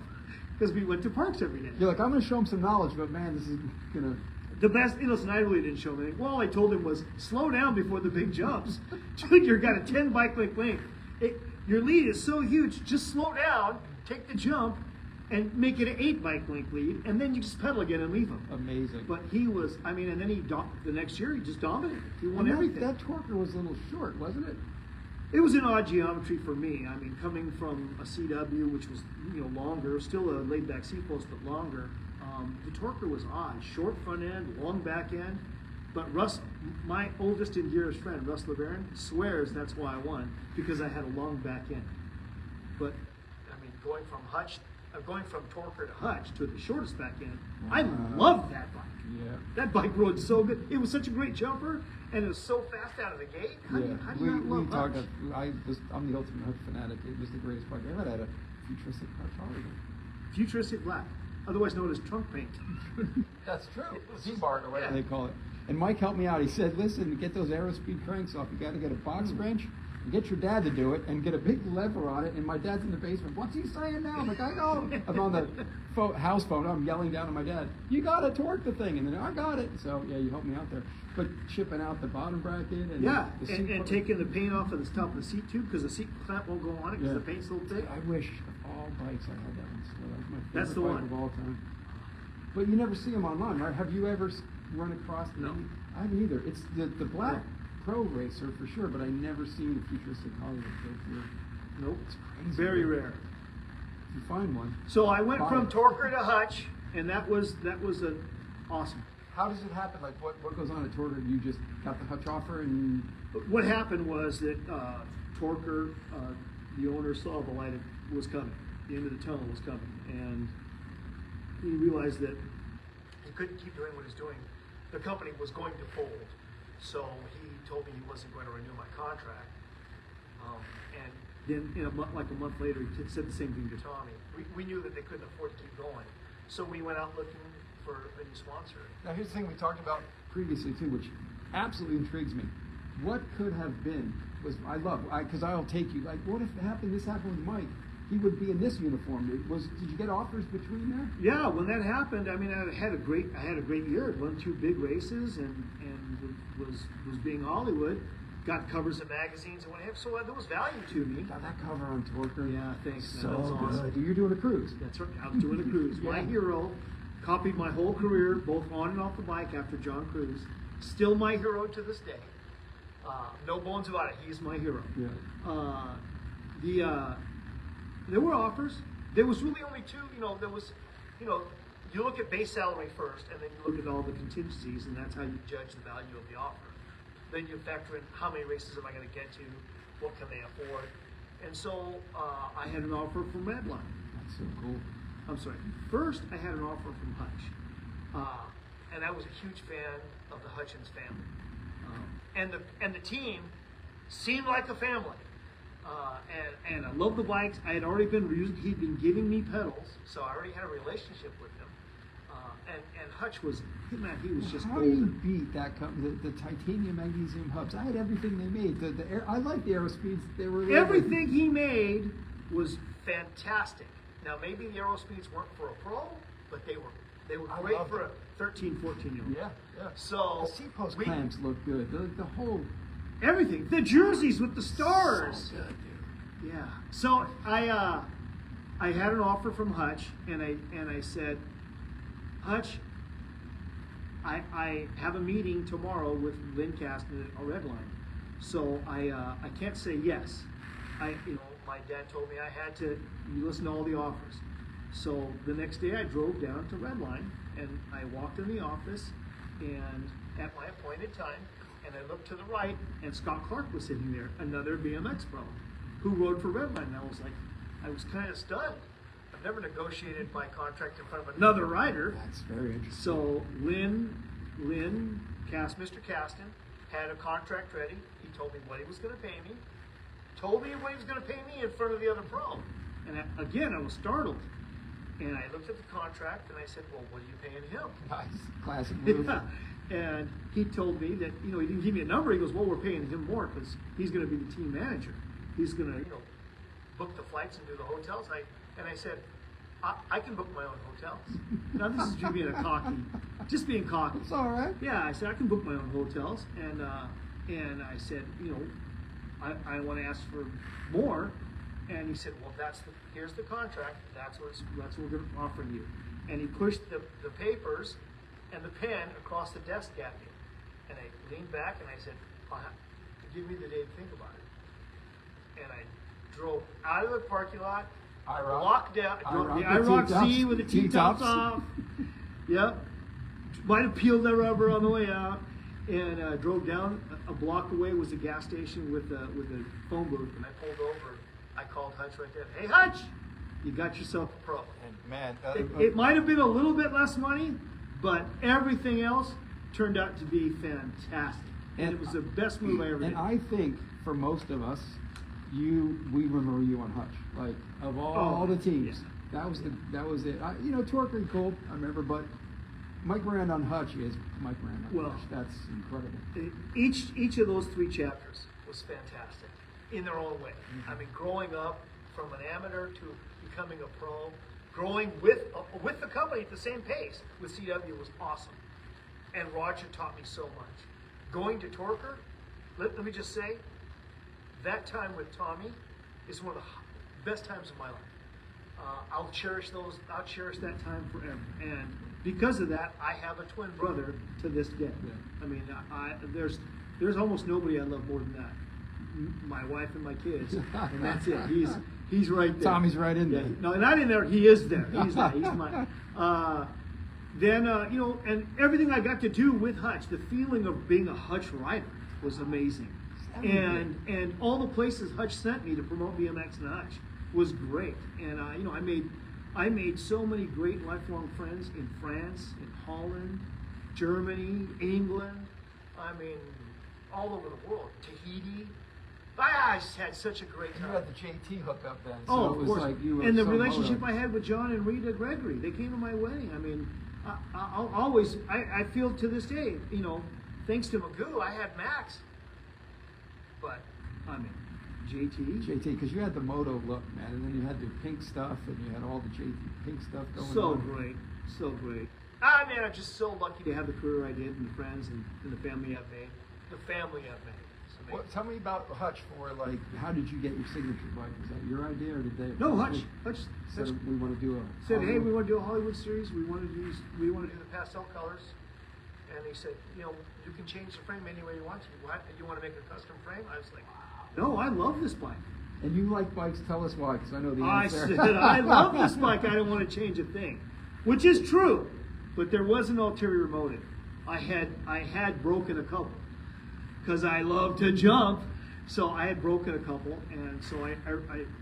Because we went to parks every day. You're like, I'm going to show him some knowledge, but man, this is going to. The best, listen, I really didn't show him anything. All I told him was, slow down before the big jumps. Dude, you've got a 10 bike length. Your lead is so huge, just slow down, take the jump, and make it an 8 bike length lead, and then you just pedal again and leave him. Amazing. But he was, and then the next year he just dominated. He won And everything. That torquer was a little short, wasn't it? It was an odd geometry for me. I mean, coming from a CW, which was longer, still a laid back C post, but longer. The torquer was odd, short front end, long back end. But Russ, my oldest and dearest friend, Russ LeBaron, swears that's why I won, because I had a long back end. But I mean, going from torquer to Hutch to the shortest back end, I loved that bike. Yeah. That bike rode so good. It was such a great jumper, and it was so fast out of the gate. How do you not love Hutch? I'm the ultimate Hutch fanatic. It was the greatest bike I ever had. A futuristic Hutch Harley. Futuristic black, otherwise known as trunk paint. That's true. Z-bar or whatever They call it. And Mike helped me out. He said, listen, get those Aerospeed cranks off. You got to get a box wrench and get your dad to do it and get a big lever on it. And my dad's in the basement. What's he saying now? I'm like, I know. I'm on the house phone. I'm yelling down to my dad, you got to torque the thing. And then I got it. So, yeah, you helped me out there. But chipping out the bottom bracket. And the seat and taking the paint off of the top of the seat tube because the seat clamp won't go on it because the paint's so thick. I wish of all bikes I had that one still. That was my favorite That's the bike one. of all time. But you never see them online, right? Have you ever run across them? No. I haven't either. It's the black pro racer for sure, but I never seen the futuristic Hollywood built here. Nope. It's crazy. Very rare. If you find one. So I went Buy from it. torquer to Hutch, and that was an awesome. How does it happen? Like What goes on at Torquer? You just got the Hutch offer and What happened was that Torquer, the owner, saw the light was coming. The end of the tunnel was coming, and he realized that he couldn't keep doing what he's doing. The company was going to fold, so he told me he wasn't going to renew my contract. And then, like a month later, he said the same thing to Tommy. We knew that they couldn't afford to keep going, so we went out looking for a new sponsor. Now here's the thing we talked about. previously too, which absolutely intrigues me. What could have been because I'll take you. Like, what if this happened with Mike? He would be in this uniform. Did you get offers between there? Yeah, when that happened, I mean, I had a great year. Won 2 big races and was being Hollywood. Got covers of magazines and what have. So there was value to me. Got that cover on Torquer. Yeah, thanks. So That was awesome. good. You're doing a cruise. That's right. I was doing a cruise. My hero. Copied my whole career, both on and off the bike after John Cruz. Still my hero to this day. No bones about it. He's my hero. Yeah. There were offers. There was really only 2. There was, you look at base salary first, and then you look at all the contingencies, and that's how you judge the value of the offer. Then you factor in how many races am I going to get to, what can they afford, and so I had an offer from Redline. That's so cool. I'm sorry. First, I had an offer from Hutch, and I was a huge fan of the Hutchins family, and the team seemed like a family. And I love the bikes. I had already been using. He'd been giving me pedals, so I already had a relationship with him. And Hutch was, man, he was just How do you golden. beat that the titanium magnesium hubs? I had everything they made. I like the Aerospeeds. They were really Everything he made was fantastic. Now maybe the Aerospeeds weren't for a pro, but they were I great love for them. a 13, 14-year-old. Yeah. So The C-post clamps look good. The whole everything, the jerseys with the stars. so good, dude. Yeah. So I had an offer from Hutch, and I said, Hutch, I have a meeting tomorrow with Lynn Caston at Redline, so I can't say yes. My dad told me I had to listen to all the offers. So the next day I drove down to Redline, and I walked in the office, and at my appointed time, and I looked to the right, and Scott Clark was sitting there, another BMX pro, who rode for Redline. And I was kind of stunned. I've never negotiated my contract in front of another rider. That's very interesting. So Mr. Caston had a contract ready. He told me what he was going to pay me. Told me what he was going to pay me in front of the other pro. And I was startled. And I looked at the contract and I said, well, what are you paying him? Nice. Classic move. Yeah. And he told me that, he didn't give me a number. He goes, well, we're paying him more because he's going to be the team manager. He's going to, book the flights and do the hotels. And I said, I can book my own hotels. Now this is you being just being cocky. It's all right. Yeah, I said I can book my own hotels, and I said, I want to ask for more, and he said, well, here's the contract. That's what we're going to offer you. And he pushed the papers and the pen across the desk at me, and I leaned back and I said, give me the day to think about it. And I drove out of the parking lot. Locked down, the IROC Z with the T-tops off. Yep. Might have peeled the rubber on the way out. And drove down a block away was a gas station with a phone booth. And I pulled over. I called Hutch right there. Hey, Hutch, you got yourself a pro. And man, It might have been a little bit less money, but everything else turned out to be fantastic. And it was the best move I ever did. And I think for most of us, we remember you on Hutch. Like, of all the teams, yeah. that was it. Torker and Colt, I remember, but Mike Miranda on Hutch is Mike Miranda on Hutch. That's incredible. Each of those 3 chapters was fantastic in their own way. Mm-hmm. I mean, growing up from an amateur to becoming a pro, growing with the company at the same pace with CW was awesome. And Roger taught me so much. Going to Torker, let me just say, that time with Tommy is one of the best times of my life. I'll cherish that time forever. And because of that, I have a twin brother to this day. Yeah. I mean, there's almost nobody I love more than that. My wife and my kids, and that's it. He's right there. Tommy's right in there. No, not in there. He is there. He's there. He's mine. And everything I got to do with Hutch, the feeling of being a Hutch rider was amazing. And all the places Hutch sent me to promote BMX and Hutch was great. And I made so many great lifelong friends in France, in Holland, Germany, England. I mean, all over the world. Tahiti. I just had such a great time. you had the JT hookup then. Oh, So of it was course. like you were And the so relationship motivated. I had with John and Rita Gregory. They came to my wedding. I mean, I'll always, I feel to this day, thanks to Magoo, I had Max. But, I mean, JT. because you had the moto look, man, and then you had the pink stuff, and you had all the JT pink stuff going So on. great. So great. Man, I'm just so lucky to have the career I did and the friends and the family I've made. The family I've made. It's amazing. Tell me about Hutch for how did you get your signature bike? Was that your idea or did they? No, Hutch said we want to do a. said, hey, we want to do a Hollywood series. We want to do the pastel colors. And he said, you can change the frame any way you want to. You want to make a custom frame? I was like, no, I love this bike. And you like bikes? Tell us why, because I know the I answer. said, I love this bike. I don't want to change a thing, which is true. But there was an ulterior motive. I had broken a couple because I love to jump. So I had broken a couple, and so I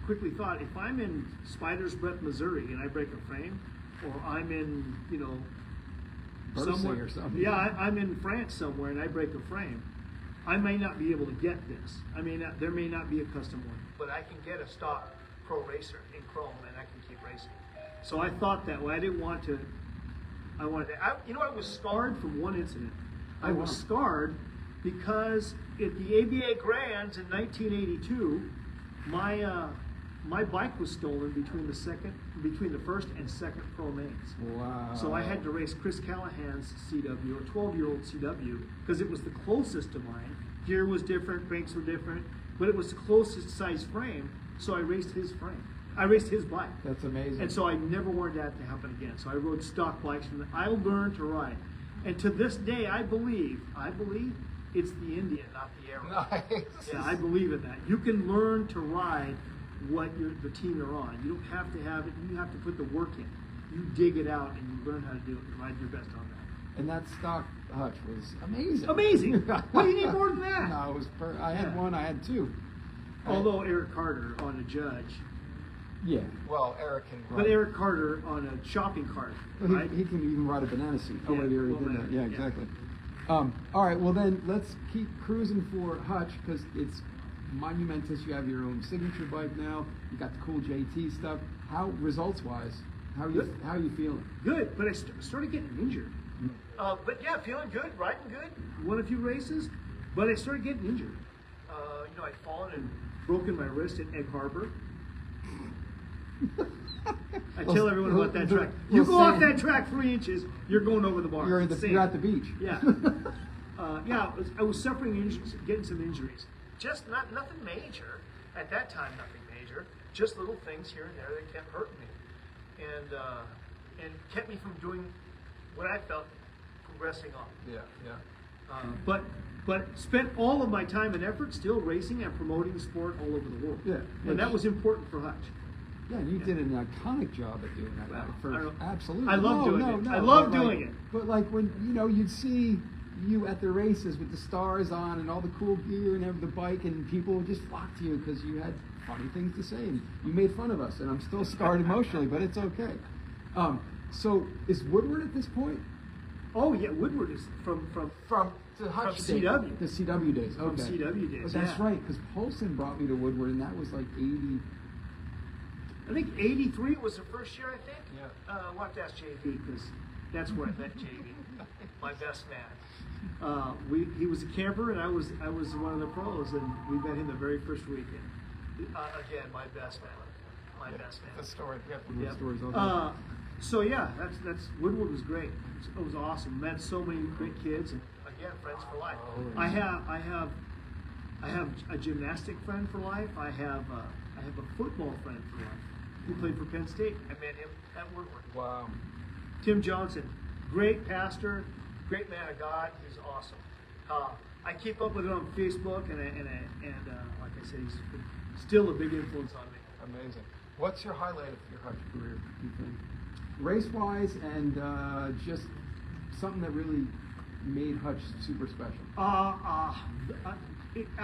quickly thought, if I'm in Spider's Breath, Missouri, and I break a frame, or I'm in, somewhere or something. Yeah, I'm in France somewhere, and I break a frame, I may not be able to get this. There may not be a custom one, but I can get a stock Pro Racer in chrome, and I can keep racing. So I thought that way. I didn't want to. I wanted to. I was scarred from one incident. I was scarred because at the ABA Grands in 1982, my bike was stolen between the first and second pro mains. Wow. So I had to race Chris Callahan's CW, a 12-year-old CW, because it was the closest to mine. Gear was different, brakes were different, but it was the closest size frame. So I raced his frame. I raced his bike. That's amazing. And so I never wanted that to happen again. So I rode stock bikes from I learned to ride. And to this day, I believe it's the Indian, not the Arrow. Nice. Yeah, I believe in that. You can learn to ride what the team you're on. You don't have to have it. You have to put the work in. You dig it out and you learn how to do it and ride your best on that. And that stock Hutch was amazing. Amazing. What do you need more than that? No, it was. I had Yeah. one. I had two. Although Eric Carter on a judge, Yeah. Well, Eric can but run. Eric Carter on a shopping cart, Well, right? he can even ride a banana suit. Oh, Yeah, wait, he already well, did that. Yeah, yeah. exactly. All right, well then, let's keep cruising for Hutch, because it's monumentous. You have your own signature bike now. You got the cool JT stuff. How, results-wise, how are you feeling? Good, but I started getting injured. But yeah, feeling good, riding good. Won a few races, but I started getting injured. I'd fallen and Broken my wrist at Egg Harbor. I tell everyone about that track. You go off that track 3 inches, you're going over the bar. You're at the beach. Yeah. I was suffering injuries, getting some injuries. just nothing major at that time. Nothing major, just little things here and there that kept hurting me, and kept me from doing what I felt progressing on. Yeah, yeah. But spent all of my time and effort still racing and promoting the sport all over the world. Yeah, And that was important for Hutch. Yeah, and you did an iconic job at doing that. Well, for, I don't- absolutely. I love doing it. I but love like- doing it. But like when you'd see you at the races with the stars on and all the cool gear and the bike, and people would just flock to you because you had funny things to say, and you made fun of us, and I'm still scarred emotionally, but it's okay. So is Woodward at this point? Oh yeah, Woodward is from From the Hutch From days. CW. The CW days. From Okay. CW days, But that's yeah. right, because Polson brought me to Woodward, and that was like 80. I think 83 was the first year, I think. Yeah. We'll have to ask JV. because that's where I met JV, my best man. he was a camper and I was one of the pros, and we met him the very first weekend. Again, my best man. My best man. The story. Yeah. Woodward Yep. stories all the time. So yeah, that's Woodward was great. It was awesome. Met so many great kids. And Again, friends for life. I have a gymnastic friend for life. I have a football friend for life. Who played for Penn State. I met him at Woodward. Wow. Tim Johnson, great pastor. Great man of God. He's awesome. I keep up with him on Facebook, and like I said, he's still a big influence on me. Amazing. What's your highlight of your Hutch career, You think? Race-wise, and just something that really made Hutch super special. I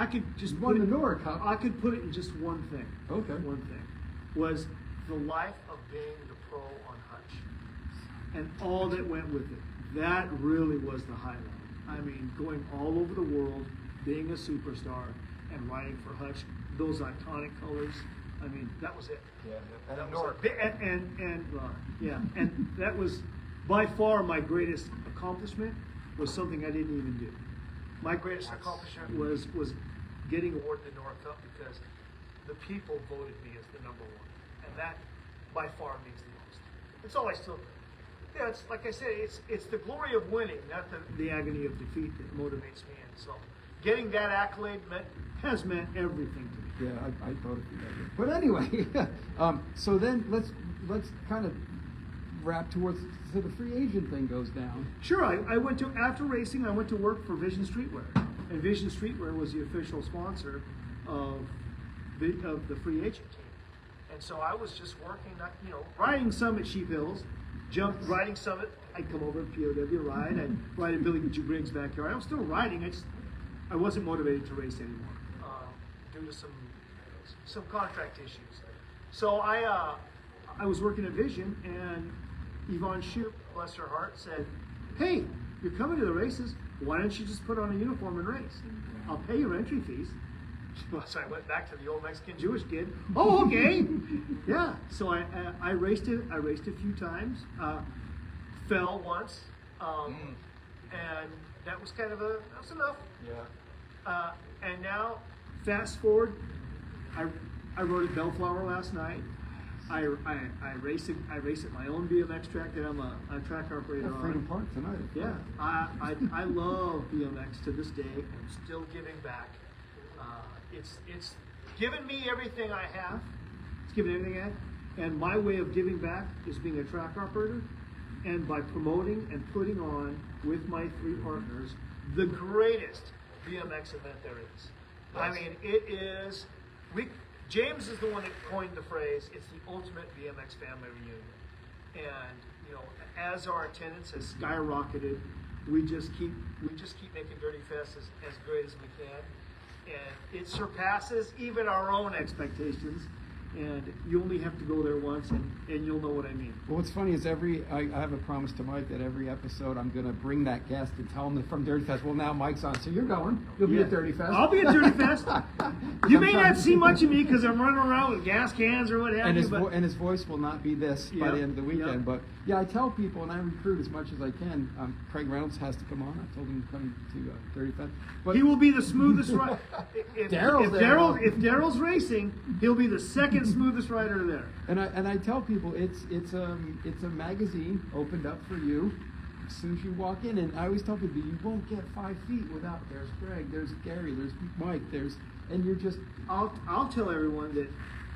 could just You won put the it- Nora Cup. I could put it in just one thing. Okay. One thing was The life of being the pro on Hutch. and all that went with it. That really was the highlight. I mean, going all over the world, being a superstar, and riding for Hutch, those iconic colors. I mean, That was it. Yeah. That And was North. it. and that was by far my greatest accomplishment. Was something I didn't even do. My greatest accomplishment Was getting awarded the Nora Cup because the people voted me as the number one, and that by far means the most. It's all I still. Yeah, it's like I said, it's the glory of winning, not the agony of defeat that motivates me, and so getting that accolade has meant everything to me. Yeah, I voted for that. But anyway, so then let's kind of wrap towards so the free agent thing goes down. Sure, I went to, after racing, I went to work for Vision Streetwear. And Vision Streetwear was the official sponsor of the free agent team. And so I was just working, Riding some at Sheep Hills, riding some at, I'd come over at POW ride, I'd ride in Billy Briggs' backyard. I was still riding, I wasn't motivated to race anymore. due to some contract issues. So I was working at Vision, and Yvonne Shoup, bless her heart, said, "Hey, you're coming to the races. Why don't you just put on a uniform and race? I'll pay your entry fees." So I went back to the old Mexican Jewish kid. Oh, okay. Yeah. So I raced it. I raced a few times. fell once, and that was kind of that was enough. Yeah. And now, Fast forward. I rode at Bellflower last night. I race at my own BMX track that I'm a track operator Yeah, Freedom on. Park tonight. Yeah. I love BMX to this day. I'm still giving back. It's given me everything I have. It's giving everything I have. And my way of giving back is being a track operator, and by promoting and putting on with my 3 partners The greatest BMX event there is. I mean, it is. James is the one that coined the phrase. It's the ultimate BMX family reunion, and as our attendance has skyrocketed. we just keep making Dirty Fest as great as we can, and it surpasses even our own expectations. And you only have to go there once, and you'll know what I mean. Well, what's funny is I have a promise to Mike that every episode I'm going to bring that guest and tell him that from Dirty Fest. Well, now Mike's on, so you're going. You'll be at Dirty Fest. I'll be at Dirty Fest. You may not see much of me because I'm running around with gas cans or what have you. And his voice will not be this by the end of the weekend. Yep. But yeah, I tell people and I recruit as much as I can. Craig Reynolds has to come on. I told him to come to Dirty Fest. But He will be the smoothest rider. Daryl's there. If Daryl's racing, he'll be the second smoothest rider there. And I tell people it's a magazine opened up for you as soon as you walk in, and I always tell people you won't get 5 feet without there's Greg, there's Gary, there's Mike, and you're just I'll tell everyone that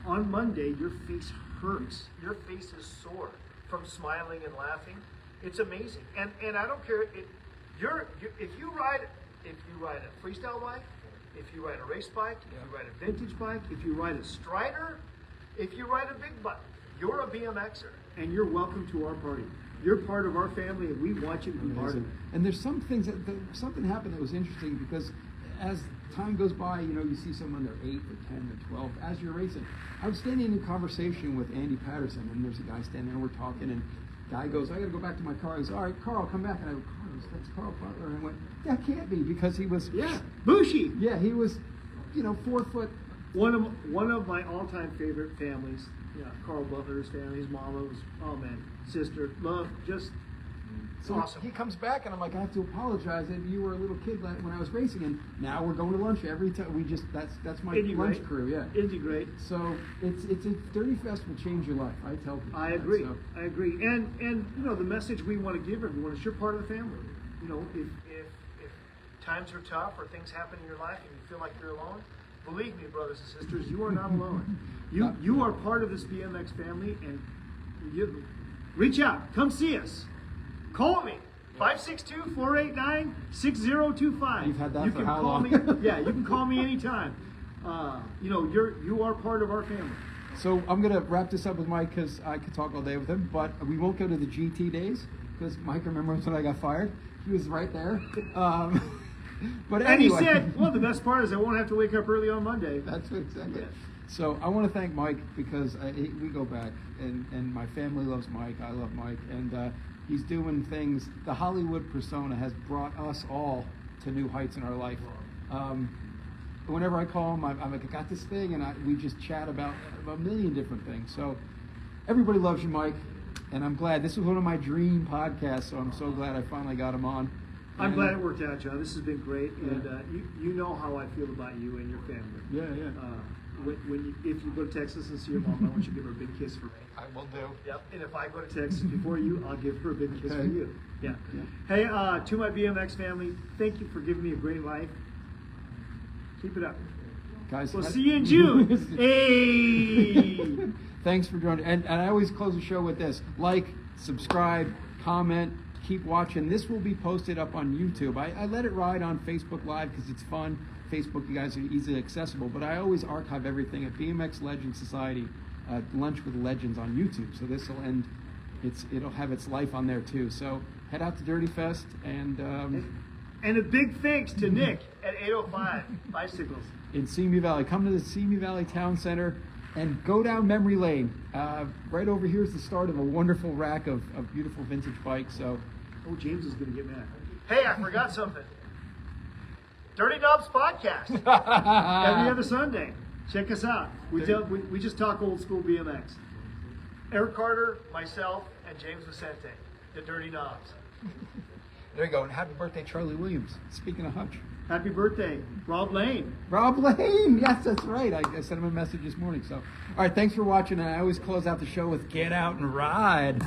on Monday your face hurts. Your face is sore from smiling and laughing. It's amazing, and I don't care if you ride a freestyle bike, if you ride a race bike, if you ride a vintage bike, if you ride a Strider, if you ride a big bike, you're a BMXer. And you're welcome to our party. You're part of our family, and we want you to be part of it. And there's some things something happened that was interesting because as time goes by, you see someone they're 8 or 10 or 12 as you're racing. I was standing in conversation with Andy Patterson, and there's a guy standing there, and we're talking, and guy goes, I got to go back to my car. He goes, all right, Carl, come back. And I go, Carl, that's Carl Butler. And I went, that can't be because he was, Bushy. Yeah, he was, 4 foot. One of my all-time favorite families. Yeah, Carl Butler's family. His mama was, oh man, sister, love, just So awesome. he comes back, and I'm like, I have to apologize that you were a little kid when I was racing, and now we're going to lunch every time. That's my Isn't lunch great? crew, yeah. Isn't he great? So it's a Dirty Fest will change your life. I tell people. I that, agree. so. I agree. And the message we want to give everyone is you're part of the family. If times are tough or things happen in your life and you feel like you're alone, believe me, brothers and sisters, you are not alone. You are part of this BMX family, and you reach out. Come see us. Call me. 562-489-6025. You've had that you for can how call long? Me, yeah, you can call me anytime. You are part of our family. So I'm going to wrap this up with Mike because I could talk all day with him, but we won't go to the GT days because Mike remembers when I got fired. He was right there. But And he anyway. said, well, the best part is I won't have to wake up early on Monday. That's exactly. Yeah. So I want to thank Mike because we go back, and my family loves Mike. I love Mike, and he's doing things. The Hollywood persona has brought us all to new heights in our life. Whenever I call him, I'm like, I got this thing, and we just chat about a million different things. So everybody loves you, Mike, and I'm glad. This was one of my dream podcasts, so I'm so glad I finally got him on. I'm glad it worked out, John. This has been great, and you know how I feel about you and your family. Yeah. If you go to Texas and see your mom, I want you to give her a big kiss for me. I will do. Yep. And if I go to Texas before you, I'll give her a big kiss for Okay. you. Yeah. Hey, to my BMX family, thank you for giving me a great life. Keep it up. Guys, We'll see you in June. Hey. Thanks for joining. And I always close the show with this. Like, subscribe, comment, keep watching. This will be posted up on YouTube. I let it ride on Facebook Live because it's fun. Facebook, you guys are easily accessible. But I always archive everything at BMX Legends Society, Lunch with Legends on YouTube. So this will end. It'll have its life on there too. So head out to Dirty Fest and And a big thanks to Nick at 805 Bicycles. in Simi Valley. Come to the Simi Valley Town Center and go down memory lane. Right over here is the start of a wonderful rack of beautiful vintage bikes. So Oh, James is going to get mad. Hey, I forgot something. Dirty Knobs Podcast. Every other Sunday. Check us out. We just talk old school BMX. Eric Carter, myself, and James Vicente, the Dirty Knobs. there you go. And happy birthday, Charlie Williams. Speaking of Hutch. Happy birthday, Rob Lane. Rob Lane. Yes, that's right. I sent him a message this morning. So, all right. Thanks for watching. And I always close out the show with "Get out and ride."